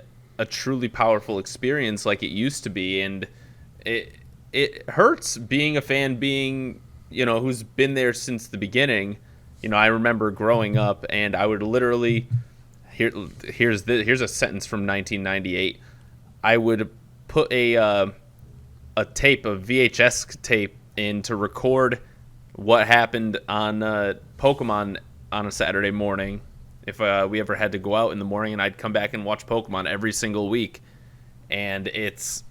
truly powerful experience like it used to be. And it hurts being a fan, being who's been there since the beginning. I remember growing up, and I would literally here's a sentence from 1998. I would put a VHS tape in to record what happened on Pokemon on a Saturday morning. If we ever had to go out in the morning, and I'd come back and watch Pokemon every single week, and it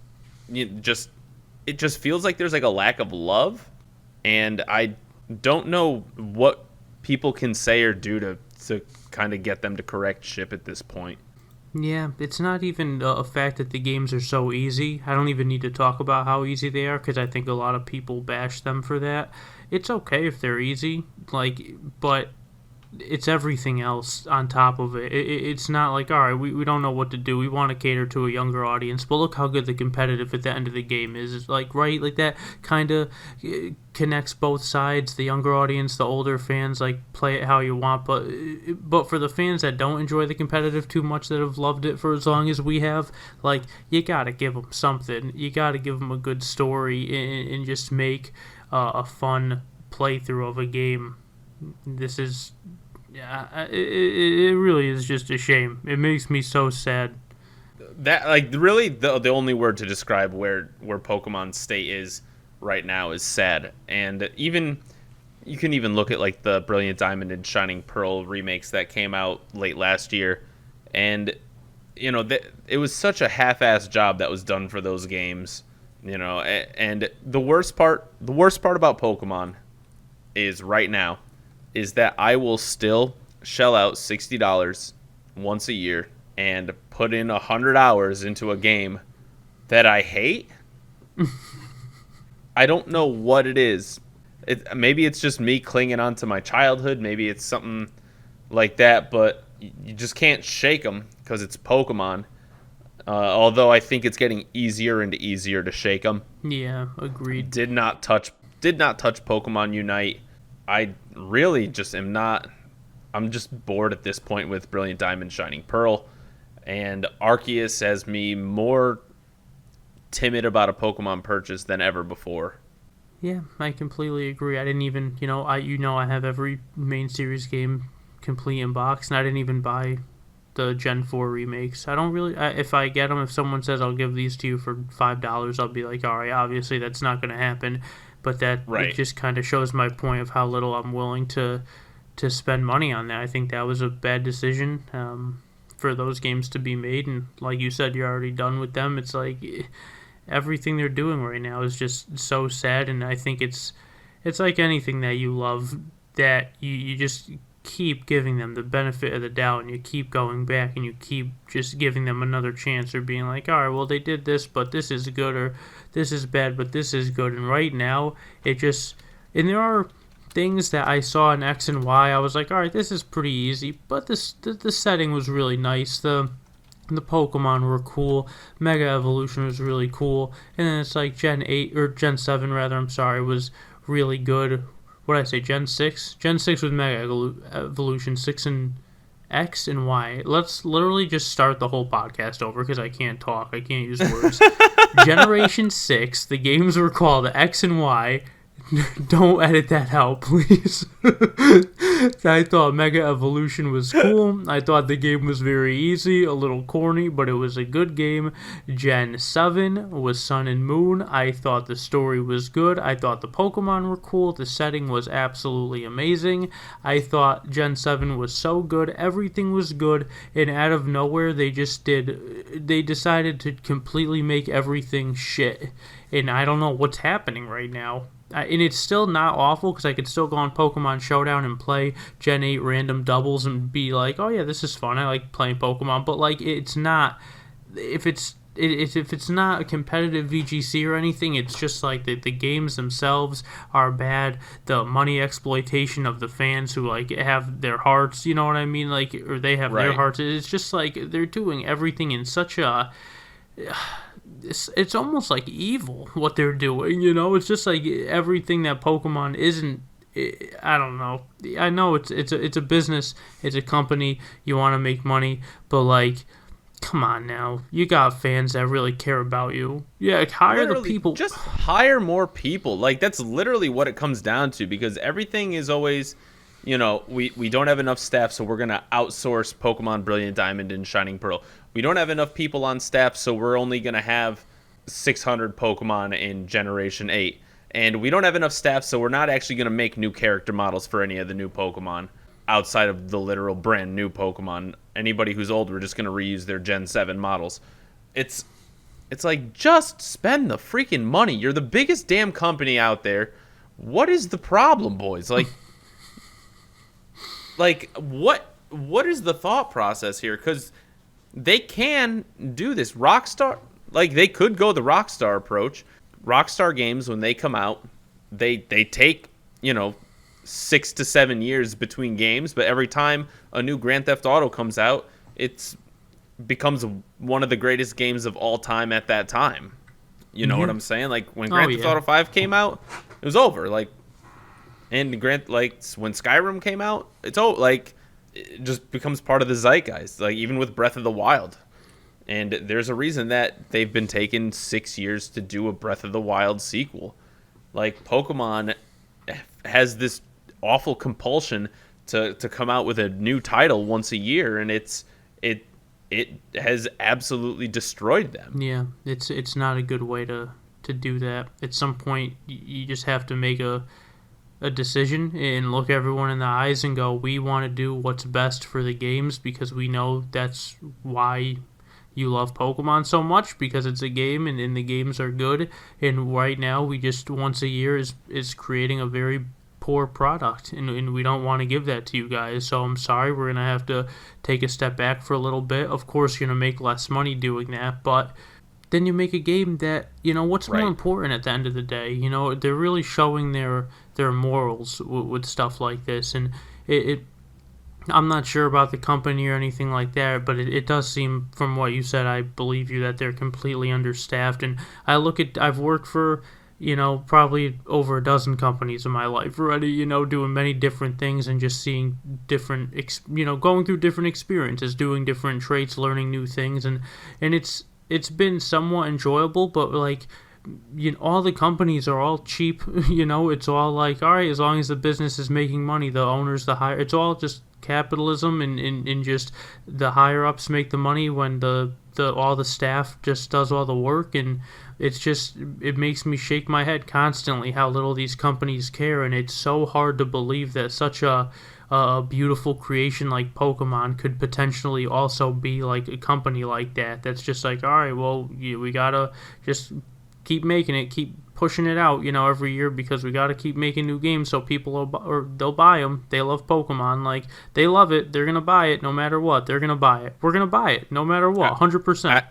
just feels like there's like a lack of love, and I don't know what people can say or do to kind of get them to correct ship at this point. Yeah, it's not even a fact that the games are so easy. I don't even need to talk about how easy they are because I think a lot of people bash them for that. It's okay if they're easy, but it's everything else on top of it. It's not like, all right, we don't know what to do. We want to cater to a younger audience, but look how good the competitive at the end of the game is. It's like, right, like that kind of connects both sides. The younger audience, the older fans, like, play it how you want, but for the fans that don't enjoy the competitive too much, that have loved it for as long as we have, like, you gotta give them something. You gotta give them a good story and just make a fun playthrough of a game. This is... Yeah, it really is just a shame. It makes me so sad. That, like, really, the only word to describe where Pokemon's state is right now is sad. And even you can even look at, like, the Brilliant Diamond and Shining Pearl remakes that came out late last year, and you know it was such a half-assed job that was done for those games. You know, and the worst part about Pokemon is right now is that I will still shell out $60 once a year and put in 100 hours into a game that I hate. I don't know what it is. Maybe it's just me clinging on to my childhood. Maybe it's something like that, but you just can't shake them because it's Pokemon. Although I think it's getting easier and easier to shake them. Yeah, agreed. Did not touch Pokemon Unite. I really just am not. I'm just bored at this point with Brilliant Diamond, Shining Pearl, and Arceus has me more timid about a Pokemon purchase than ever before. Yeah, I completely agree. I didn't even, I have every main series game complete in box, and I didn't even buy the Gen 4 remakes. I don't really. If I get them, if someone says I'll give these to you for $5, I'll be like, all right, obviously that's not going to happen. But that It just kind of shows my point of how little I'm willing to spend money on that. I think that was a bad decision for those games to be made. And like you said, you're already done with them. It's like everything they're doing right now is just so sad. And I think it's like anything that you love, that you just keep giving them the benefit of the doubt, and you keep going back and you keep just giving them another chance, or being like, all right, well, they did this, but this is good, or this is bad, but this is good. And right now, and there are things that I saw in X and Y, I was like, all right, this is pretty easy, but the setting was really nice. The Pokemon were cool. Mega Evolution was really cool. And then it's like Gen 8, or Gen 7 rather, was really good. What did I say, Gen 6? Gen 6 with Mega Evolution, 6 and X and Y. Let's literally just start the whole podcast over because I can't talk. I can't use words. Generation 6, the games were called X and Y. Don't edit that out, please. I thought Mega Evolution was cool. I thought the game was very easy, a little corny, but it was a good game. Gen 7 was Sun and Moon. I thought the story was good. I thought the Pokemon were cool. The setting was absolutely amazing. I thought Gen 7 was so good. Everything was good. And out of nowhere, they decided to completely make everything shit. And I don't know what's happening right now. And it's still not awful because I could still go on Pokemon Showdown and play Gen 8 random doubles and be like, oh yeah, this is fun. I like playing Pokemon. But like, it's not. If it's not a competitive VGC or anything, it's just like the games themselves are bad. The money exploitation of the fans who like have their hearts, you know what I mean? Like, or they have their hearts. It's just like they're doing everything in such a. It's almost like evil what they're doing, you know? It's just like everything that Pokemon isn't. I don't know. I know it's a business, it's a company. You want to make money, but like, come on now. You got fans that really care about you. Yeah, hire the people. Just hire more people. Like, that's literally what it comes down to, because everything is always, we don't have enough staff, so we're going to outsource Pokemon Brilliant Diamond and Shining Pearl. We don't have enough people on staff, so we're only going to have 600 Pokemon in Generation 8. And we don't have enough staff, so we're not actually going to make new character models for any of the new Pokemon outside of the literal brand new Pokemon. Anybody who's old, we're just going to reuse their Gen 7 models. It's like, just spend the freaking money. You're the biggest damn company out there. What is the problem, boys? Like, what what is the thought process here? Because they can do this. Rockstar, like, they could go the Rockstar approach. Rockstar games, when they come out, they take, 6 to 7 years between games, but every time a new Grand Theft Auto comes out, it becomes one of the greatest games of all time at that time. You know what I'm saying? Like, when Grand Theft Auto 5 came out, it was over. Like, and when Skyrim came out, it's over. Like, it just becomes part of the zeitgeist. Like, even with Breath of the Wild. And there's a reason that they've been taking 6 years to do a Breath of the Wild sequel. Like, Pokemon has this awful compulsion to come out with a new title once a year, and it has absolutely destroyed them. Yeah, it's not a good way to do that. At some point, you just have to make a decision and look everyone in the eyes and go, we want to do what's best for the games, because we know that's why you love Pokemon so much, because it's a game and the games are good. And right now, we just once a year is creating a very poor product, and we don't want to give that to you guys. So I'm sorry, we're going to have to take a step back for a little bit. Of course, you're going to make less money doing that, but then you make a game that, what's more important at the end of the day? They're really showing their morals with stuff like this, and I'm not sure about the company or anything like that, but it does seem, from what you said, I believe you, that they're completely understaffed. And I've worked for, probably over a dozen companies in my life already, doing many different things and just seeing different, going through different experiences, doing different traits, learning new things. And it's been somewhat enjoyable, but like, all the companies are all cheap, it's all like, all right, as long as the business is making money, the owners, it's all just capitalism, and just the higher ups make the money when all the staff just does all the work. And it makes me shake my head constantly how little these companies care. And it's so hard to believe that such a beautiful creation like Pokemon could potentially also be like a company like that, that's just like, all right, well, we gotta just keep making it, keep pushing it out, every year, because we got to keep making new games so people they'll buy them. They love Pokemon, like, they love it. They're gonna buy it no matter what. They're gonna buy it. We're gonna buy it no matter what. 100%.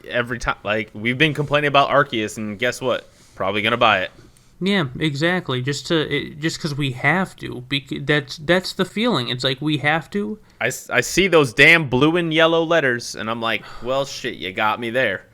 Every time, like, we've been complaining about Arceus, and guess what? Probably gonna buy it. Yeah, exactly. Just because we have to. That's the feeling. It's like we have to. I see those damn blue and yellow letters, and I'm like, well, shit, you got me there.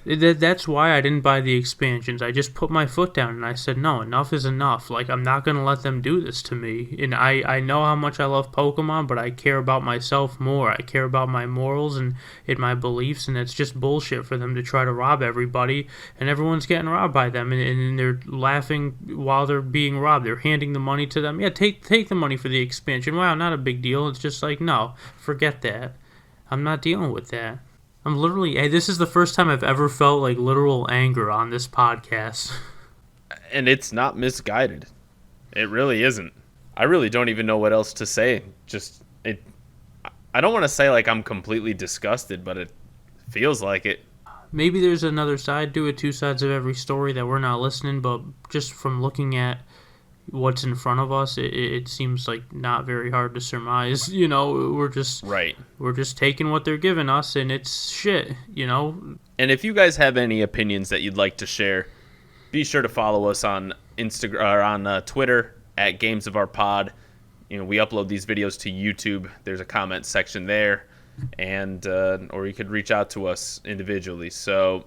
That's why I didn't buy the expansions. I just put my foot down and I said, no, enough is enough. Like, I'm not going to let them do this to me. And I know how much I love Pokemon, but I care about myself more. I care about my morals and my beliefs, and it's just bullshit for them to try to rob everybody, and everyone's getting robbed by them, and they're laughing while they're being robbed. They're handing the money to them. Yeah, take the money for the expansion. Wow, not a big deal. It's just like, no, forget that. I'm not dealing with that. This is the first time I've ever felt like literal anger on this podcast. And it's not misguided. It really isn't. I really don't even know what else to say. I don't want to say like I'm completely disgusted, but it feels like it. Maybe there's another side to it, two sides of every story that we're not listening, but just from looking at what's in front of us, it seems like not very hard to surmise. We're just taking what they're giving us, and it's shit. And if you guys have any opinions that you'd like to share, be sure to follow us on Instagram or on Twitter at Games of Our Pod. We upload these videos to YouTube. There's a comment section there, and or you could reach out to us individually. So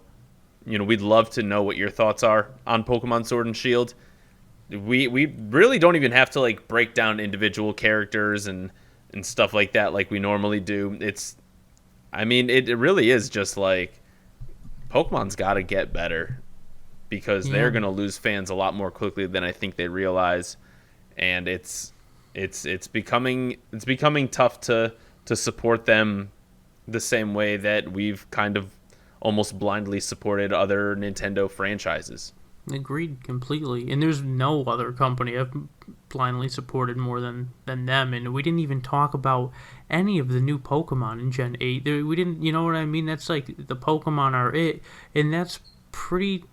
we'd love to know what your thoughts are on Pokemon Sword and Shield. We really don't even have to like break down individual characters and stuff like that like we normally do. It really is just like Pokemon's got to get better, because they're going to lose fans a lot more quickly than I think they realize, and it's becoming tough to support them the same way that we've kind of almost blindly supported other Nintendo franchises. Agreed completely. And there's no other company I've blindly supported more than them. And we didn't even talk about any of the new Pokemon in Gen 8. We didn't, you know what I mean? That's like, the Pokemon are it. And that's pretty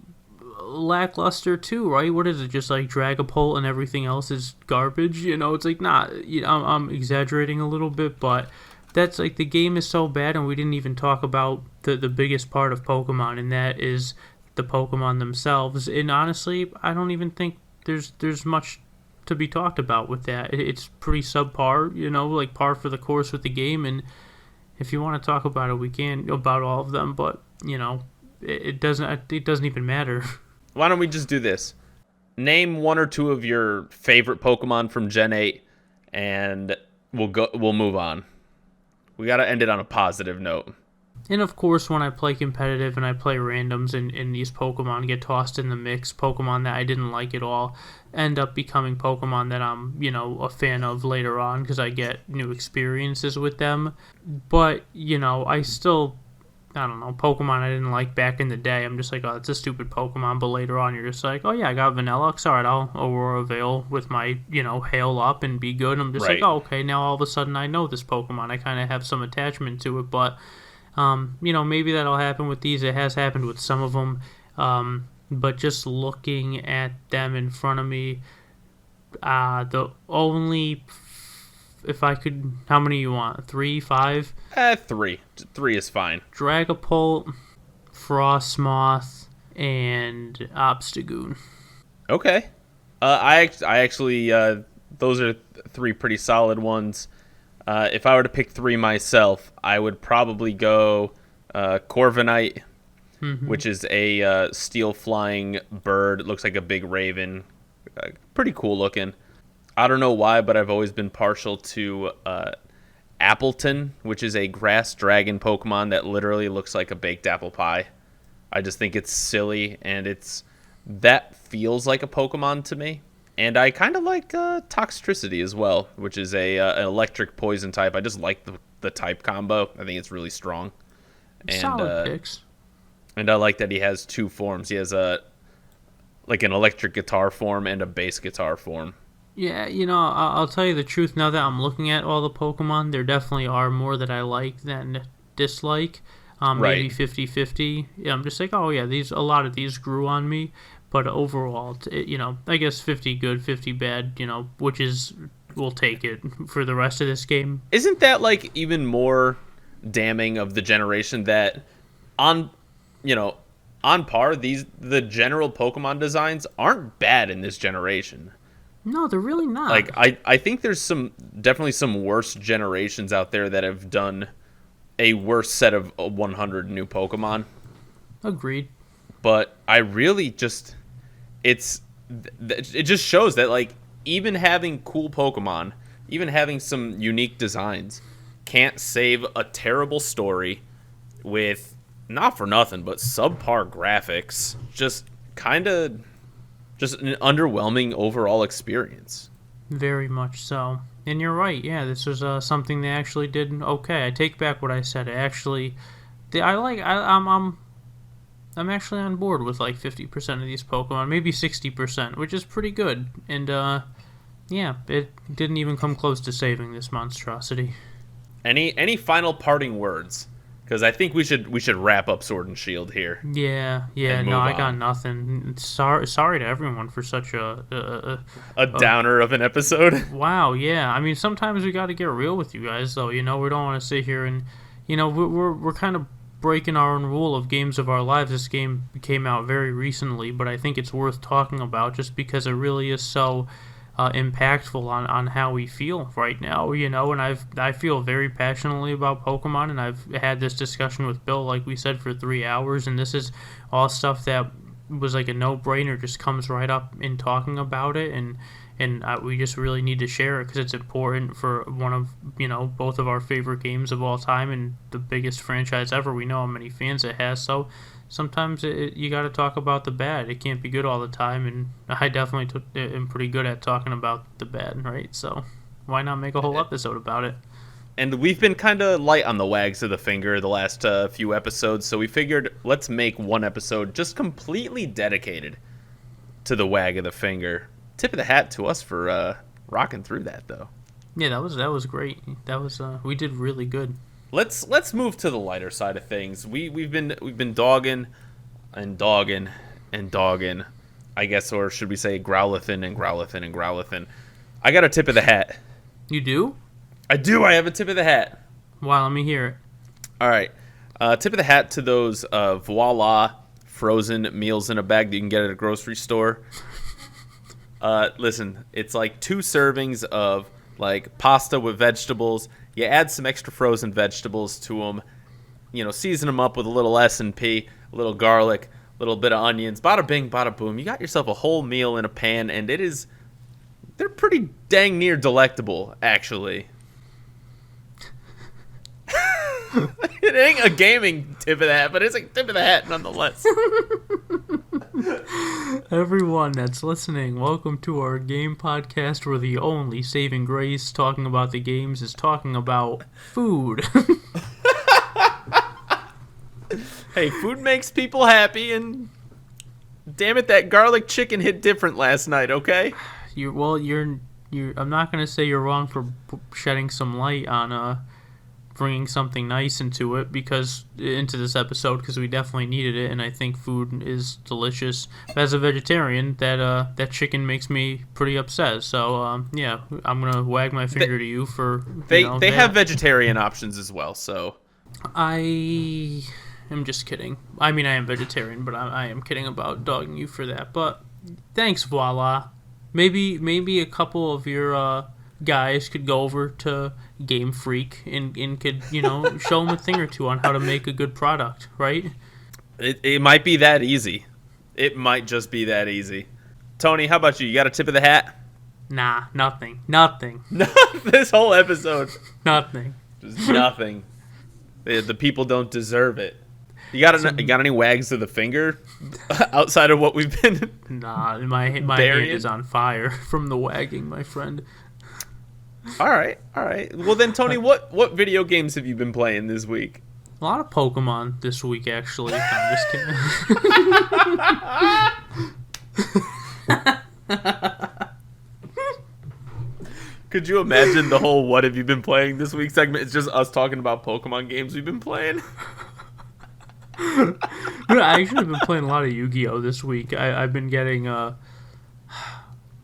lackluster too, right? What is it? Just like Dragapult and everything else is garbage. You know, it's like not. You know, I'm exaggerating a little bit, but that's like the game is so bad, and we didn't even talk about the biggest part of Pokemon, and that is the Pokemon themselves. And honestly, I don't even think there's much to be talked about with that. It's pretty subpar, you know, like par for the course with the game. And if you want to talk about it, we can about all of them, but you know, it doesn't even matter. Why don't we just do this? Name one or two of your favorite Pokemon from Gen 8, and we'll move on. We got to end it on a positive note. And of course, when I play competitive and I play randoms and these Pokemon get tossed in the mix, Pokemon that I didn't like at all end up becoming Pokemon that I'm, you know, a fan of later on because I get new experiences with them. But, you know, I don't know, Pokemon I didn't like back in the day. I'm just like, oh, it's a stupid Pokemon. But later on, you're just like, oh yeah, I got Vanillux. All right, I'll Aurora Veil with my, you know, Hail up and be good. I'm just like, oh, okay, now all of a sudden I know this Pokemon. I kind of have some attachment to it. But, you know, maybe that'll happen with these. It has happened with some of them. But just looking at them in front of me, the only... If I could, how many you want? 3, 5? 3. 3 is fine. Dragapult, Frostmoth, and Obstagoon. Okay. I actually, those are 3 pretty solid ones. If I were to pick 3 myself, I would probably go Corviknight, which is a steel flying bird. It looks like a big raven. Pretty cool looking. I don't know why, but I've always been partial to Appleton, which is a grass dragon Pokemon that literally looks like a baked apple pie. I just think it's silly, and that feels like a Pokemon to me. And I kind of like Toxtricity as well, which is an electric poison type. I just like the type combo. I think it's really strong. And, solid picks. And I like that he has 2 forms. He has an electric guitar form and a bass guitar form. Yeah, you know, I'll tell you the truth. Now that I'm looking at all the Pokemon, there definitely are more that I like than dislike. Maybe 50-50. Yeah, I'm just like, oh yeah, a lot of these grew on me. But overall, you know, I guess 50 good, 50 bad, you know, we'll take it for the rest of this game. Isn't that like even more damning of the generation that on par, the general Pokemon designs aren't bad in this generation? No, they're really not. Like, I think there's definitely some worse generations out there that have done a worse set of 100 new Pokemon. Agreed. But I really just... it just shows that, like, even having cool Pokemon, even having some unique designs, can't save a terrible story with, not for nothing, but subpar graphics. Just an underwhelming overall experience. Very much so. And you're right, yeah, this was something they actually did okay. I take back what I said. I'm actually on board with like 50% of these Pokemon, maybe 60%, which is pretty good. And yeah, it didn't even come close to saving this monstrosity. Any final parting words? Because I think we should wrap up Sword and Shield here. Yeah. No, I got nothing. Sorry to everyone for such a downer of an episode. Wow, yeah. I mean, sometimes we got to get real with you guys, though. You know, we don't want to sit here and, you know, we're kind of breaking our own rule of games of our lives. This game came out very recently, but I think it's worth talking about just because it really is so impactful on how we feel right now, you know. And I feel very passionately about Pokemon, and I've had this discussion with Bill, like we said, for 3 hours, and this is all stuff that was like a no-brainer, just comes right up in talking about it, and we just really need to share it because it's important for one of, you know, both of our favorite games of all time and the biggest franchise ever. We know how many fans it has, so sometimes you got to talk about the bad. It can't be good all the time, and I definitely am pretty good at talking about the bad, right? So why not make a whole episode about it? And we've been kind of light on the wags of the finger the last few episodes, so we figured let's make one episode just completely dedicated to the wag of the finger. Tip of the hat to us for rocking through that, though. Yeah, that was great. We did really good. Let's move to the lighter side of things. We've been dogging, and dogging, I guess, or should we say Growlithin and Growlithin and Growlithin. I got a tip of the hat. You do? I do. I have a tip of the hat. Wow, let me hear it. All right. Tip of the hat to those Voila frozen meals in a bag that you can get at a grocery store. Listen, it's like 2 servings of like pasta with vegetables. You add some extra frozen vegetables to them. You know, season them up with a little S&P, a little garlic, a little bit of onions. Bada bing, bada boom. You got yourself a whole meal in a pan, and they're pretty dang near delectable, actually. It ain't a gaming tip of the hat, but it's a tip of the hat nonetheless. Everyone that's listening, welcome to our game podcast where the only saving grace talking about the games is talking about food. Hey, food makes people happy, and damn it, that garlic chicken hit different last night, okay? I'm not going to say you're wrong for shedding some light on bringing something nice into this episode, because we definitely needed it, and I think food is delicious. As a vegetarian, that chicken makes me pretty upset. So yeah, I'm gonna wag my finger to you for they have vegetarian options as well. So I am just kidding. I mean, I am vegetarian, but I am kidding about dogging you for that. But thanks, Voila. Maybe a couple of your guys could go over to Game Freak and could, show them a thing or two on how to make a good product, right? It might be that easy. It might just be that easy. Tony, how about you? You got a tip of the hat? Nah, nothing. This whole episode. Nothing. Just nothing. The people don't deserve it. You got any wags of the finger outside of what we've been? Nah, my hand is on fire from the wagging, my friend. All right. Well then, Tony, what video games have you been playing this week? A lot of Pokemon this week, actually. I'm just kidding. Could you imagine the whole "What have you been playing this week" segment? It's just us talking about Pokemon games we've been playing. I actually have been playing a lot of YuGiOh this week. I've been getting I've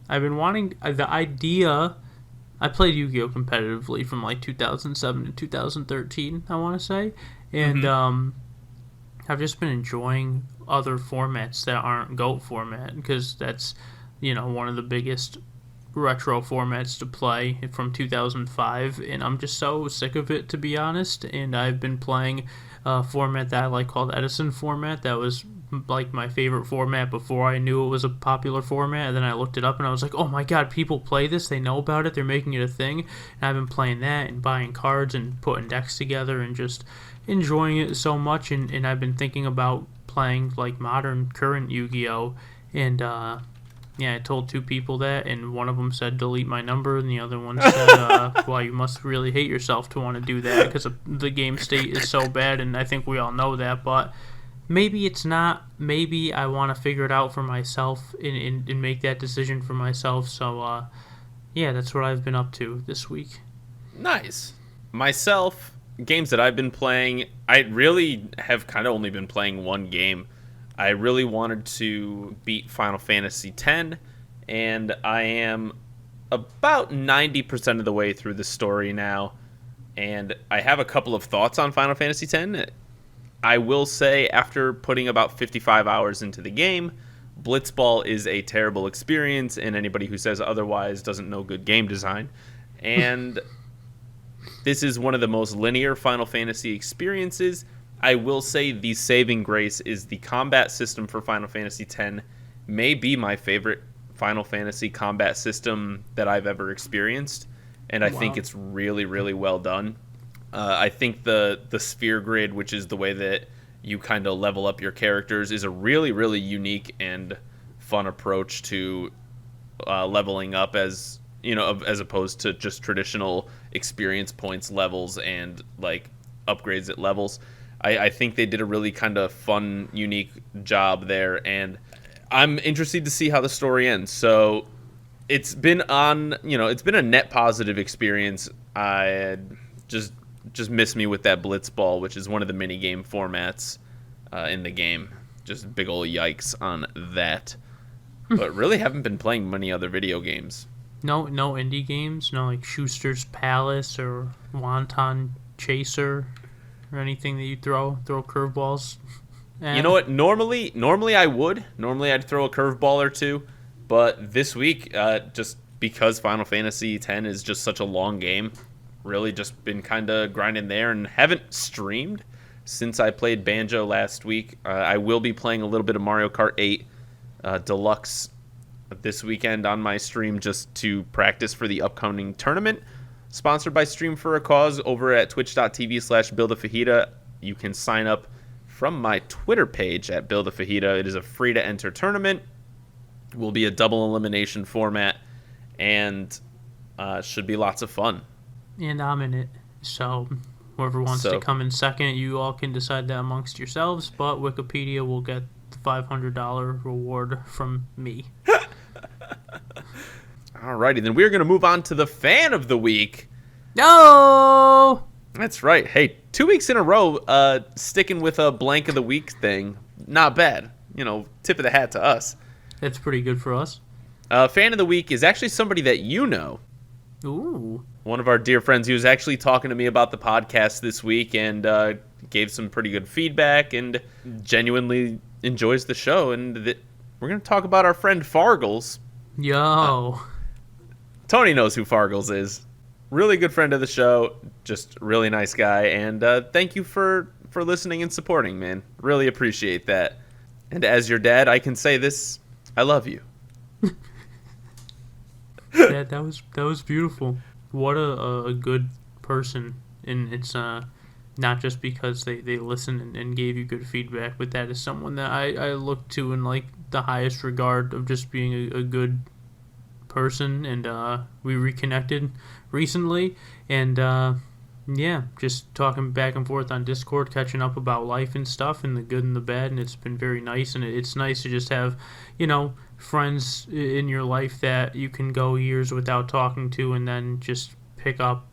been wanting the idea. I played YuGiOh competitively from like 2007 to 2013, I want to say, and I've just been enjoying other formats that aren't GOAT format, because that's one of the biggest retro formats to play from 2005, and I'm just so sick of it, to be honest. And I've been playing a format that I like called Edison format. That was like my favorite format before I knew it was a popular format, and then I looked it up and I was like, oh my god, people play this, they know about it, they're making it a thing. And I've been playing that and buying cards and putting decks together and just enjoying it so much. And I've been thinking about playing like modern current Yu-Gi-Oh, and yeah, I told 2 people that, and one of them said delete my number, and the other one said, well, you must really hate yourself to want to do that, because the game state is so bad, and I think we all know that. But maybe it's not. Maybe I want to figure it out for myself and make that decision for myself. So, yeah, that's what I've been up to this week. Nice. Myself, games that I've been playing, I really have kind of only been playing one game. I really wanted to beat Final Fantasy X, and I am about 90% of the way through the story now, and I have a couple of thoughts on Final Fantasy X. I will say, after putting about 55 hours into the game, Blitzball is a terrible experience, and anybody who says otherwise doesn't know good game design. And this is one of the most linear Final Fantasy experiences. I will say the saving grace is the combat system for Final Fantasy X may be my favorite Final Fantasy combat system that I've ever experienced, and I think it's really, really well done. I think the sphere grid, which is the way that you kind of level up your characters, is a really, really unique and fun approach to leveling up, as opposed to just traditional experience points levels and like upgrades at levels. I think they did a really kind of fun, unique job there, and I'm interested to see how the story ends. So it's been it's been a net positive experience. I just miss me with that Blitzball, which is one of the mini game formats in the game. just big ol' yikes on that. But really haven't been playing many other video games. No indie games? No, like Schuster's Palace or Wonton Chaser or anything that you throw curveballs at? You know what? Normally I would. Normally I'd throw a curveball or two. But this week, just because Final Fantasy X is just such a long game, really just been kind of grinding there and haven't streamed since I played Banjo last week. I will be playing a little bit of Mario Kart 8 Deluxe this weekend on my stream just to practice for the upcoming tournament. Sponsored by Stream for a Cause over at twitch.tv/buildafajita. You can sign up from my Twitter page at Build a Fajita. It is a free-to-enter tournament. It will be a double elimination format and should be lots of fun. And I'm in it, so whoever wants to come in second, you all can decide that amongst yourselves, but Wikipedia will get the $500 reward from me. Alrighty, then we're going to move on to the fan of the week. No! That's right. Hey, 2 weeks in a row sticking with a blank of the week thing. Not bad. Tip of the hat to us. That's pretty good for us. Fan of the week is actually somebody that you know. Ooh. One of our dear friends. He was actually talking to me about the podcast this week and gave some pretty good feedback and genuinely enjoys the show. And we're going to talk about our friend Fargles. Yo. Tony knows who Fargles is. Really good friend of the show. Just really nice guy. And thank you for listening and supporting, man. Really appreciate that. And as your dad, I can say this. I love you. Yeah, that was beautiful. What a good person. And it's not just because they listened and gave you good feedback, but that is someone that I look to in like the highest regard of just being a good person. And we reconnected recently, and yeah, just talking back and forth on Discord, catching up about life and stuff, and the good and the bad, and it's been very nice. And it's nice to just have friends in your life that you can go years without talking to, and then just pick up,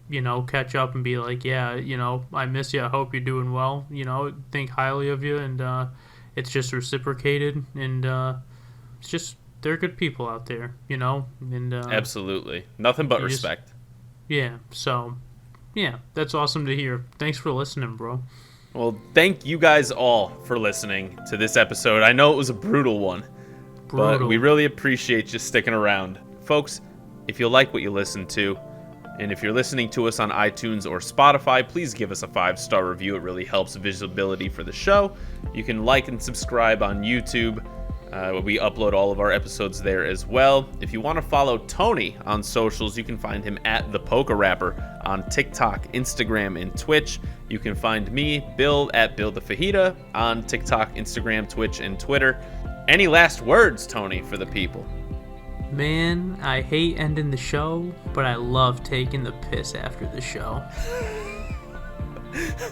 catch up and be like, yeah, I miss you, I hope you're doing well, think highly of you. And it's just reciprocated, and it's just, they're good people out there, and absolutely nothing but respect. So yeah, that's awesome to hear. Thanks for listening, bro. Well, thank you guys all for listening to this episode. I know it was a brutal one, but we really appreciate you sticking around. Folks, if you like what you listen to, and if you're listening to us on iTunes or Spotify, please give us a 5-star review. It really helps visibility for the show. You can like and subscribe on YouTube. We upload all of our episodes there as well. If you want to follow Tony on socials, you can find him at The Poker Rapper on TikTok, Instagram, and Twitch. You can find me, Bill, at Bill the Fajita on TikTok, Instagram, Twitch, and Twitter. Any last words, Tony, for the people? Man, I hate ending the show, but I love taking the piss after the show.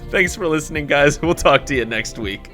Thanks for listening, guys. We'll talk to you next week.